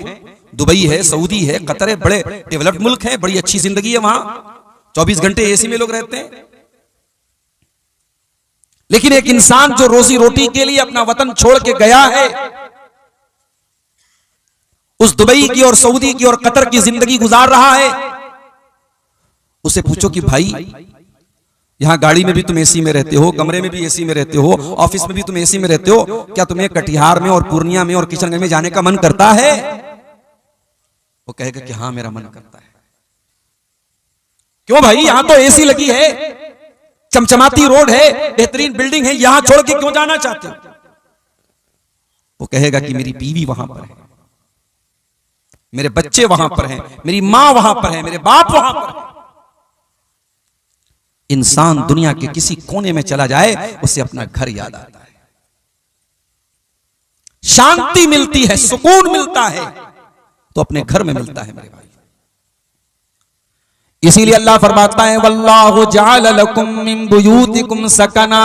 दुबई है, सऊदी है, कतर है, बड़े डेवलप्ड मुल्क हैं, बड़ी अच्छी जिंदगी है वहां, 24 घंटे एसी में लोग रहते हैं। लेकिन एक इंसान जो रोजी रोटी के लिए अपना वतन छोड़ के गया है, उस दुबई की और सऊदी की और कतर की जिंदगी गुजार रहा है, उसे पूछो कि भाई यहां गाड़ी में भी तुम एसी में रहते हो, कमरे में भी एसी में रहते हो, ऑफिस में भी तुम एसी में रहते हो, क्या तुम्हें कटिहार में और पूर्णिया में और किशनगंज में जाने का मन करता है? वो कहेगा कि हां मेरा मन करता है। क्यों भाई, यहां तो एसी लगी है, चमचमाती रोड है, बेहतरीन बिल्डिंग है, यहां छोड़ के क्यों जाना चाहते हो? वो कहेगा कि मेरी बीवी वहां पर है, मेरे बच्चे वहां पर हैं, मेरी मां वहां पर है, मेरे बाप वहां पर है। इंसान दुनिया के किसी कोने में चला जाए उसे अपना घर याद आता है, शांति मिलती है, सुकून मिलता है तो अपने घर में मिलता है मेरे भाई। इसीलिए अल्लाह फरमाता है वल्लाहु जअल लकुम मिन बुयूतिकुम सकना,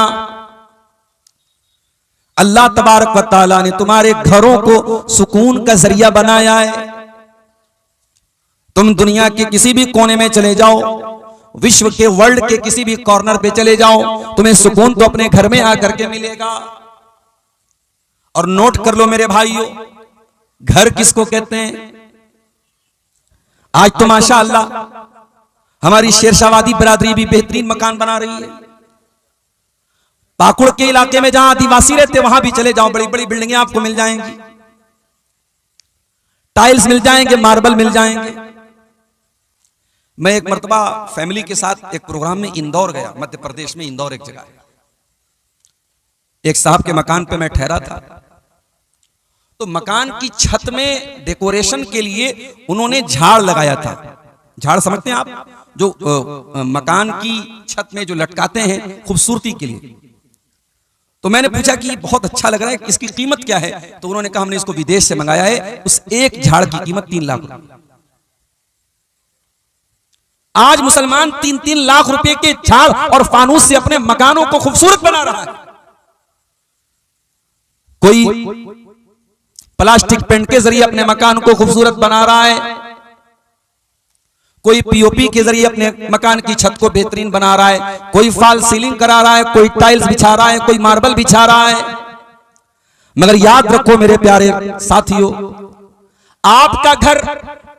अल्लाह तबारक व तआला ने तुम्हारे घरों को सुकून का जरिया बनाया है। तुम दुनिया के किसी भी कोने में चले जाओ, विश्व के वर्ल्ड के किसी भी कॉर्नर पे चले जाओ, तुम्हें सुकून तो अपने घर में आकर के मिलेगा। और नोट कर लो मेरे भाइयों, घर किसको कहते हैं? आज तो माशाअल्लाह हमारी शेरशाहवादी बिरादरी भी बेहतरीन मकान बना रही है। पाकुड़ के इलाके में जहां आदिवासी रहते वहां भी चले जाओ, बड़ी बड़ी बिल्डिंगें आपको मिल जाएंगी, टाइल्स मिल जाएंगे, मार्बल मिल जाएंगे। मैं एक मर्तबा फैमिली के साथ एक प्रोग्राम में इंदौर गया, मध्य प्रदेश में इंदौर एक जगह है। एक साहब के मकान पे मैं ठहरा था, तो मकान की छत में डेकोरेशन के लिए उन्होंने झाड़ लगाया था। झाड़ समझते हैं आप, जो मकान की छत में जो लटकाते हैं खूबसूरती के लिए। तो मैंने पूछा कि बहुत अच्छा लग रहा है, इसकी कीमत क्या है? तो उन्होंने कहा हमने इसको विदेश से मंगाया है, उस एक झाड़ की कीमत 3 लाख रुपए। आज मुसलमान 3-3 लाख रुपए के झाड़ और फानूस से अपने मकानों को खूबसूरत बना रहा है। कोई प्लास्टिक पेंट के जरिए अपने मकान को खूबसूरत बना रहा है, कोई पीओपी के जरिए अपने मकान की छत को बेहतरीन बना रहा है, कोई फॉल सीलिंग करा रहा है, कोई टाइल्स बिछा रहा है, कोई मार्बल बिछा रहा है। मगर याद रखो मेरे प्यारे साथियों, आपका घर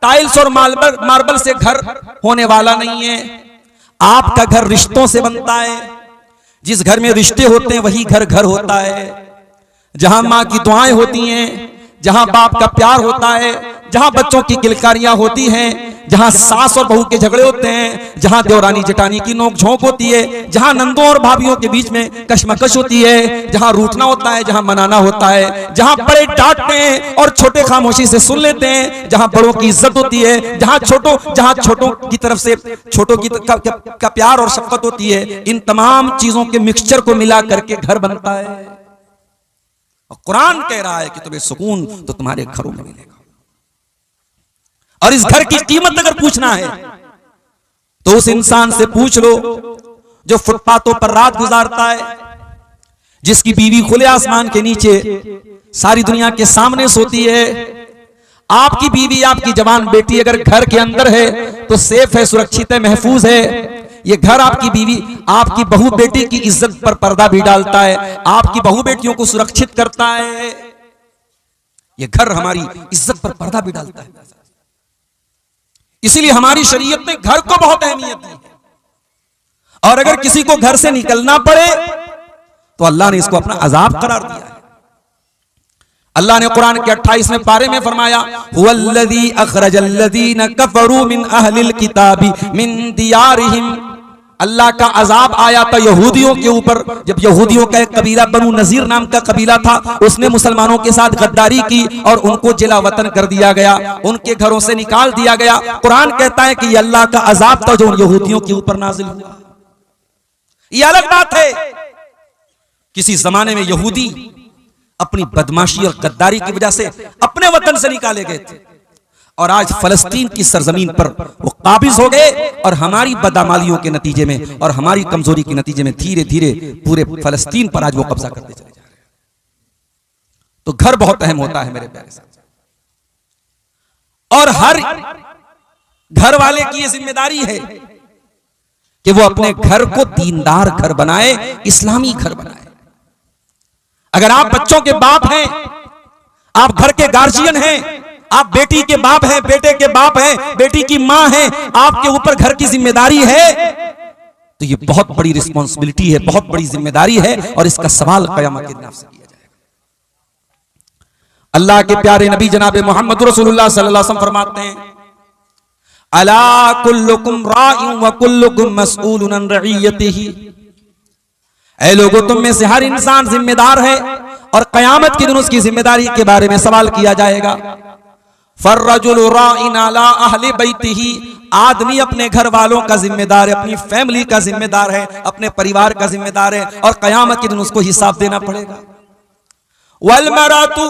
टाइल्स और मार्बल से घर होने वाला नहीं है। आपका घर रिश्तों से बनता है। जिस घर में रिश्ते होते हैं वही घर घर होता है। जहां मां की दुआएं होती हैं, जहां बाप का प्यार होता है, जहां बच्चों की किलकारियां होती हैं, जहां सास और बहू के झगड़े होते हैं, जहां देवरानी जेठानी की नोकझोंक होती है, जहां नंदों और भाभियों के बीच में कशमकश होती है, जहां रूठना होता है, जहां मनाना होता है, जहां बड़े डांटते हैं और छोटे खामोशी से सुन लेते हैं, जहां बड़ों की इज्जत होती है, जहां छोटों की तरफ से छोटों की का प्यार और शफकत होती है, इन तमाम चीजों के मिक्सचर को मिला करके घर बनता है। और कुरान कह रहा है कि तुम्हें सुकून तो तुम्हारे घरों में मिलेगा। और इस घर की कीमत अगर पूछना है तो उस इंसान से पूछ लो जो फुटपाथों पर रात गुजारता है, जिसकी बीवी खुले आसमान के नीचे सारी दुनिया के सामने सोती है। आपकी बीवी, आपकी जवान बेटी अगर घर के अंदर है तो सेफ है, सुरक्षित है, महफूज है। ये घर आपकी बीवी, आपकी बहू बेटी की इज्जत पर पर्दा भी डालता है, आपकी बहू बेटियों को सुरक्षित करता है। ये घर हमारी इज्जत पर पर्दा भी डालता है। इसीलिए हमारी शरीयत ने घर को बहुत अहमियत दी है। और अगर किसी को घर से निकलना पड़े तो अल्लाह ने इसको अपना अजाब करार दिया है। अल्लाह ने कुरान के 28वें पारे में फरमाया, हुवल्लज़ी अखरजल्लज़ीना कफरू मिन अहलिल किताबी मिन दियारिहिम। अल्लाह का अजाब आया था यहूदियों के ऊपर, जब यहूदियों का एक कबीला बनु नजीर नाम का कबीला था, उसने मुसलमानों के साथ गद्दारी की और उनको जिला वतन कर दिया गया, उनके घरों से निकाल दिया गया। कुरान कहता है कि ये अल्लाह का अजाब था जो उन यहूदियों के ऊपर नाजिल हुआ। ये अलग बात है, किसी जमाने में यहूदी अपनी बदमाशी और गद्दारी की वजह से अपने वतन से निकाले गए थे, और आज फलस्तीन की सरजमीन पर वो काबिज हो गए, और हमारी बदअमालियों के नतीजे में और हमारी कमजोरी के नतीजे में धीरे धीरे पूरे फलस्तीन पर आज वो कब्जा करते चले जा रहे हैं। तो घर बहुत अहम होता है मेरे प्यारे साथ, और हर घर वाले की ये जिम्मेदारी है कि वो अपने घर को दीनदार घर बनाए, इस्लामी घर बनाए। अगर आप बच्चों के बाप हैं, आप घर के गार्जियन हैं, आप बेटी के बाप हैं, बेटे के बाप हैं, बेटी की मां हैं, आपके ऊपर घर की जिम्मेदारी है तो ये बहुत बड़ी रिस्पॉन्सिबिलिटी है, बहुत बड़ी जिम्मेदारी है, और इसका सवाल क़यामत के दिन आपसे किया जाएगा। अल्लाह के प्यारे नबी जनाब मोहम्मद रसूलुल्लाह सल्लल्लाहु अलैहि वसल्लम फरमाते हैं, अला कुल्लुकुम राइउन व कुल्लुकुम मसऊलुन अन रइयतिही, ऐ लोगों तुम में से हर इंसान जिम्मेदार है और क़यामत के दिन उसकी जिम्मेदारी के बारे में सवाल किया जाएगा। फर्रजुलु राइन अला अहली बैतिही, आदमी अपने घर वालों का जिम्मेदार है, अपनी फैमिली का जिम्मेदार है, अपने परिवार का जिम्मेदार है, और क़यामत के दिन उसको हिसाब देना पड़ेगा। वल मरातु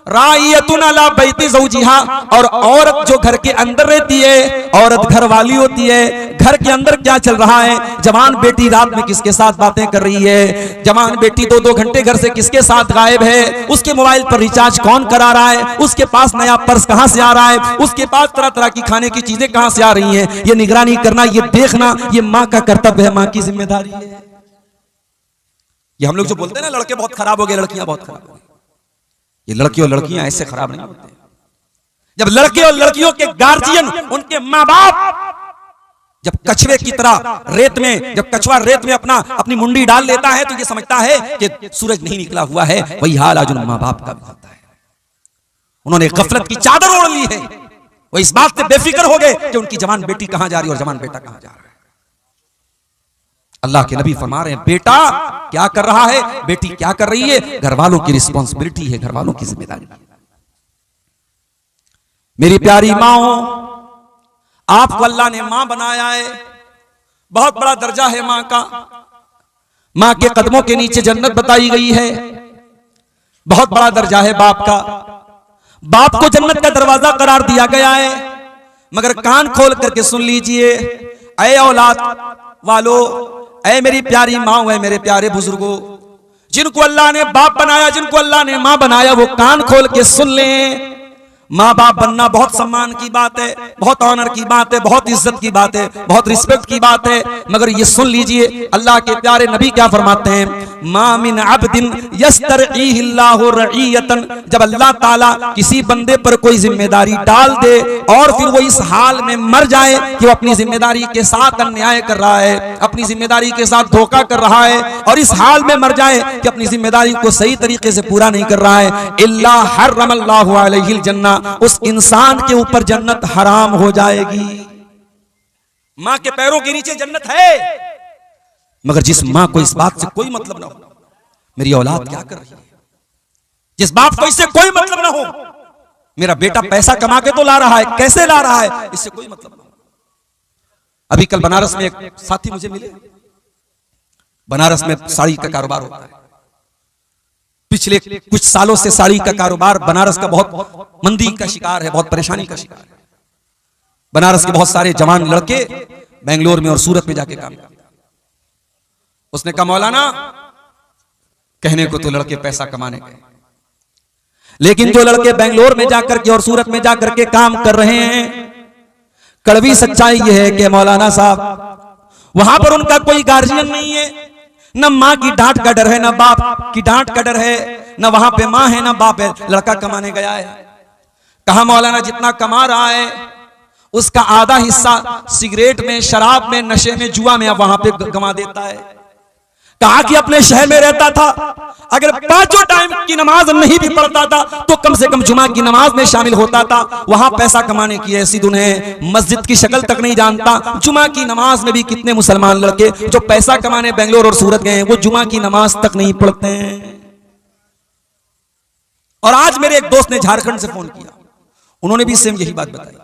राइयतुन अला बैति ज़ौजिहा, और औरत जो घर के अंदर रहती है, औरत घर वाली होती है, घर के अंदर क्या चल रहा है, जवान बेटी रात में किसके साथ बातें कर रही है, जवान बेटी 2-2 घंटे घर से किसके साथ गायब है, उसके मोबाइल पर रिचार्ज कौन करा रहा है, उसके पास नया पर्स कहां से आ रहा है, उसके पास तरह तरह की खाने की चीजें कहां से आ रही हैं, ये निगरानी करना, ये देखना, ये माँ का कर्तव्य है, माँ की जिम्मेदारी है। ये हम लोग जो बोलते हैं ना, लड़के बहुत खराब हो गए, लड़कियां बहुत खराब हो गई, ये लड़के और लड़कियां ऐसे खराब नहीं होते। जब लड़के और लड़कियों के गार्जियन, उनके माँ बाप जब कछुए की तरह रेत में, जब कछुआ रेत में अपनी मुंडी डाल लेता है तो ये समझता है कि सूरज नहीं निकला हुआ है, वही हाल आज उन माँ बाप का भी होता है। उन्होंने गफलत की चादर ओढ़ ली है, वो इस बात से बेफिक्र हो गए कि उनकी जवान बेटी कहां जा रही है और जवान बेटा कहां जा रहा है। अल्लाह के नबी फरमा रहे हैं, बेटा क्या कर रहा है, बेटी क्या कर रही है, घर वालों की रिस्पॉन्सिबिलिटी है, घर वालों की जिम्मेदारी है। मेरी प्यारी माँ, आपको अल्लाह ने मां बनाया है, बहुत बड़ा दर्जा है मां का। मां के कदमों के नीचे जन्नत बताई गई है, बहुत बड़ा दर्जा है बाप का। बाप को जन्नत का दरवाजा करार दिया गया है, मगर कान खोल करके सुन लीजिए, ऐ औलाद वालों, ऐ मेरी प्यारी माँ, ऐ मेरे प्यारे बुजुर्गों, जिनको अल्लाह ने बाप बनाया, जिनको अल्लाह ने मां बनाया, वो कान खोल के सुन लें। माँ बाप बनना बहुत सम्मान की बात है, बहुत ऑनर की बात है, बहुत इज्जत की बात है, बहुत रिस्पेक्ट की बात है, मगर ये सुन लीजिए अल्लाह के प्यारे नबी क्या फरमाते हैं, मा मिन अब्दिन यस्तरईहिल्लाहु रईयतन, जब अल्लाह ताला किसी बंदे पर कोई जिम्मेदारी डाल दे और फिर वो इस हाल में मर जाए कि वो अपनी जिम्मेदारी के साथ अन्याय कर रहा है, अपनी जिम्मेदारी के साथ धोखा कर रहा है, और इस हाल में मर जाए कि अपनी जिम्मेदारी को सही तरीके से पूरा नहीं कर रहा है, इल्ला हर्रमल्लाहु अलैहिल जन्नह, उस इंसान के ऊपर जन्नत हराम हो जाएगी। मां के पैरों के नीचे जन्नत है, मगर जिस मां को इस बात से कोई मतलब ना हो मेरी औलाद क्या कर रही है, जिस बाप को इससे कोई मतलब ना हो मेरा बेटा पैसा कमा के तो ला रहा है, कैसे ला रहा है, इससे कोई मतलब ना हो। अभी कल बनारस में एक साथी मुझे मिले, बनारस में साड़ी का कारोबार होता है, पिछले कुछ सालों से साड़ी का कारोबार बनारस का बहुत मंदी का शिकार है, बहुत परेशानी का शिकार है। बनारस के बहुत सारे जवान लड़के बेंगलोर में और सूरत में जाके काम करते हैं। उसने कहा, मौलाना कहने को तो लड़के पैसा कमाने गए, लेकिन जो लड़के बेंगलोर में जाकर के और सूरत में जाकर के काम कर रहे हैं, कड़वी सच्चाई यह है कि मौलाना साहब वहां पर उनका कोई गार्जियन नहीं है, न माँ की डांट का डर है, न बाप की डांट का डर है, न वहां पे माँ है न बाप है, लड़का कमाने गया है। कहा मौलाना जितना कमा रहा है उसका आधा हिस्सा सिगरेट में, शराब में, नशे में, जुआ में वहां पे गंवा देता है। कहा कि अपने शहर में रहता था, अगर 5 टाइम की नमाज नहीं भी पढ़ता था तो कम से कम जुमा की नमाज में शामिल होता था। वहां पैसा कमाने की ऐसी धुन है, मस्जिद की शक्ल तक नहीं जानता। जुमा की नमाज में भी कितने मुसलमान लड़के जो पैसा कमाने बेंगलोर और सूरत गए हैं, वो जुमा की नमाज तक नहीं पढ़ते हैं। और आज मेरे एक दोस्त ने झारखंड से फोन किया, उन्होंने भी सेम यही बात बताई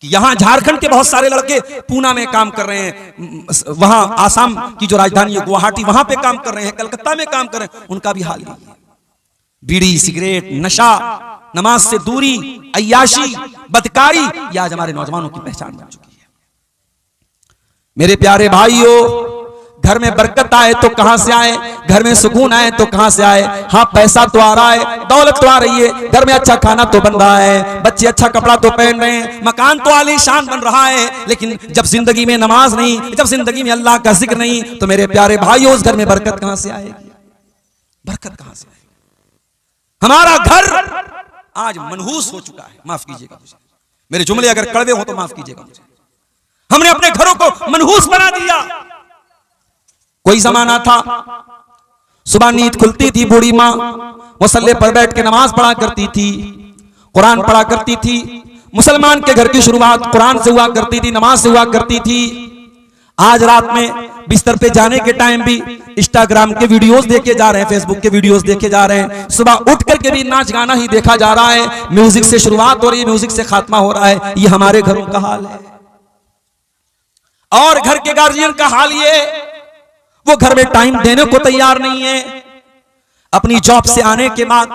कि यहां झारखंड के बहुत सारे लड़के पूना में काम कर रहे हैं, वहां आसाम की जो राजधानी है गुवाहाटी, वहां पे काम कर रहे हैं, कलकत्ता में काम कर रहे हैं, उनका भी हाल यही है। बीड़ी, सिगरेट, नशा, नमाज से दूरी, अय्याशी, बदकारी, ये आज हमारे नौजवानों की पहचान बन चुकी है। मेरे प्यारे भाइयों, घर में बरकत आए तो कहां से आए, घर में सुकून आए तो कहां से आए। हाँ, पैसा तो आ रहा है, दौलत तो आ रही है, घर में अच्छा खाना तो बन रहा है, बच्चे अच्छा कपड़ा तो पहन रहे हैं, मकान तो आलीशान बन रहा है, लेकिन जब जिंदगी में नमाज नहीं, जब जिंदगी में अल्लाह का जिक्र नहीं, तो मेरे प्यारे भाइयों उस घर में बरकत कहां से आएगी, बरकत कहां से आएगी। हमारा घर आज मनहूस हो चुका है, माफ कीजिएगा मुझे, मेरे जुमले अगर कड़वे हो तो माफ कीजिएगा मुझे। हमने अपने घरों को मनहूस बना दिया, कोई जमाना था सुबह नींद खुलती थी, बूढ़ी माँ मुसल्ले पर बैठ के नमाज पढ़ा करती थी, कुरान पढ़ा करती थी। मुसलमान के घर की शुरुआत कुरान से हुआ करती थी, नमाज से हुआ करती थी। आज रात में बिस्तर पे जाने के टाइम भी इंस्टाग्राम के वीडियोस देखे जा रहे हैं, फेसबुक के वीडियोस देखे जा रहे हैं, सुबह उठ करके भी नाच गाना ही देखा जा रहा है, म्यूजिक से शुरुआत हो रही है, म्यूजिक से खात्मा हो रहा है। ये हमारे घरों का हाल है। और घर के गार्जियन का हाल ये, वो घर में टाइम देने को तैयार नहीं है। अपनी जॉब से आने के बाद,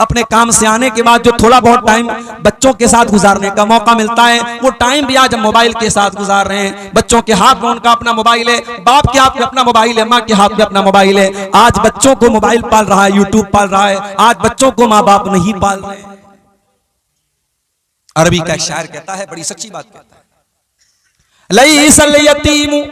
अपने काम से आने के बाद जो थोड़ा बहुत टाइम बच्चों के साथ गुजारने का मौका मिलता है, वो टाइम भी आज हम मोबाइल के साथ गुजार रहे हैं। बच्चों के हाथ में उनका अपना मोबाइल है, बाप के हाथ में अपना मोबाइल है, माँ के हाथ में अपना मोबाइल है। आज बच्चों को मोबाइल पाल रहा है, यूट्यूब पाल रहा है। आज बच्चों को माँ बाप नहीं पाल रहे। अरबी का एक शायर कहता है, बड़ी सच्ची बात कहता है, लईसल यतीमु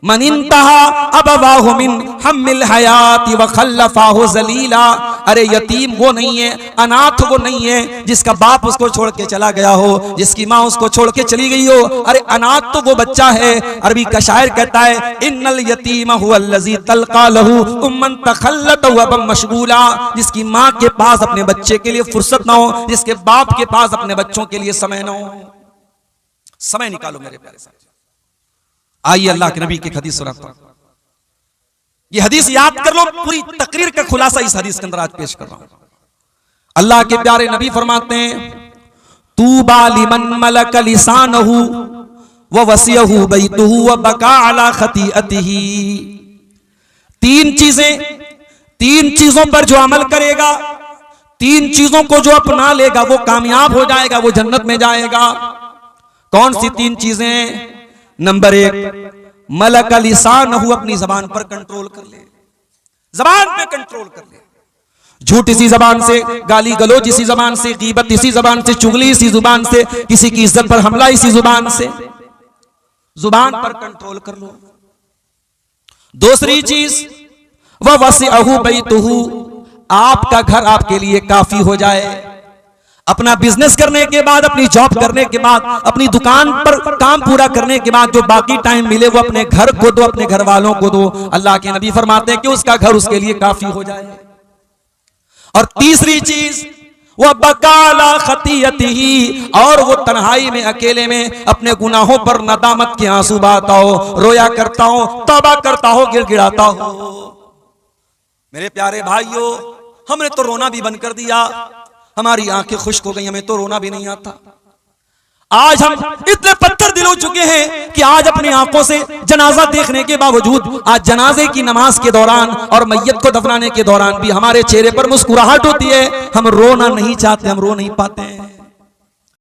मन इंतहा अबवाहु मिन हम्मिल हयाती व खल्लफाहु जलीला। अरे यतीम वो नहीं है, अनाथ वो नहीं है जिसका बाप उसको छोड़ के चला गया हो, जिसकी माँ उसको छोड़ के चली गई हो। अरे अनाथ तो वो बच्चा है। अरबी का शायर कहता है, इन्नल यतीम हुवल्लज़ी तल्का लहू उम्मन तखल्लत व बम मशगूला। जिसकी माँ के पास अपने बच्चे के लिए फुर्सत ना हो, जिसके बाप के पास अपने बच्चों के लिए समय ना हो। समय निकालो मेरे प्यारे साथी। आइए अल्लाह के नबी की हदीस सुनाता हूं। ये हदीस याद कर लो, पूरी तकरीर का खुलासा इस हदीस के अंदर आज पेश कर रहा हूं। अल्लाह के प्यारे नबी फरमाते हैं, तूबा लिमन मलक लिसानहु व वसियहु बैतुहु व बका अला खतीअतिही। तीन चीजों पर जो अमल करेगा, तीन चीजों को जो अपना लेगा, वो कामयाब हो जाएगा, वो जन्नत में जाएगा। कौन सी तीन चीजें? नंबर एक, मलक लिसानहु, अपनी जबान पर कंट्रोल कर ले, जबान पे कंट्रोल कर ले। झूठ इसी जबान से, गाली गलोच इसी जबान से, गीबत इसी जबान से, चुगली इसी जुबान से, किसी की इज्जत पर हमला इसी जुबान से। जुबान पर कंट्रोल कर लो। दूसरी चीज, वह वसिअहु बैतुहु, आपका घर आपके लिए काफी हो जाए। अपना बिजनेस करने के बाद, अपनी जॉब करने के बाद, अपनी दुकान पर काम पूरा करने के बाद जो बाकी टाइम मिले वो अपने घर को दो, अपने घर वालों को दो। अल्लाह के नबी फरमाते हैं कि उसका घर उसके लिए काफी हो जाए। और तीसरी चीज, वह बकाला खतीयतिही, और वो तन्हाई में, अकेले में अपने गुनाहों पर नदामत के आंसू बहाता हो, रोया करता हो, तौबा करता हो, गिड़गिड़ाता हो। मेरे प्यारे भाइयों, हमने तो रोना भी बंद कर दिया, हमारी आंखें खुश्क हो गई, हमें तो रोना भी नहीं आता। आज हम इतने पत्थर दिल हो चुके हैं कि आज अपनी आंखों से जनाजा देखने के बावजूद, आज जनाजे की नमाज के दौरान और मैयत को दफनाने के दौरान भी हमारे चेहरे पर मुस्कुराहट होती है, हम रोना नहीं चाहते, हम रो नहीं पाते हैं।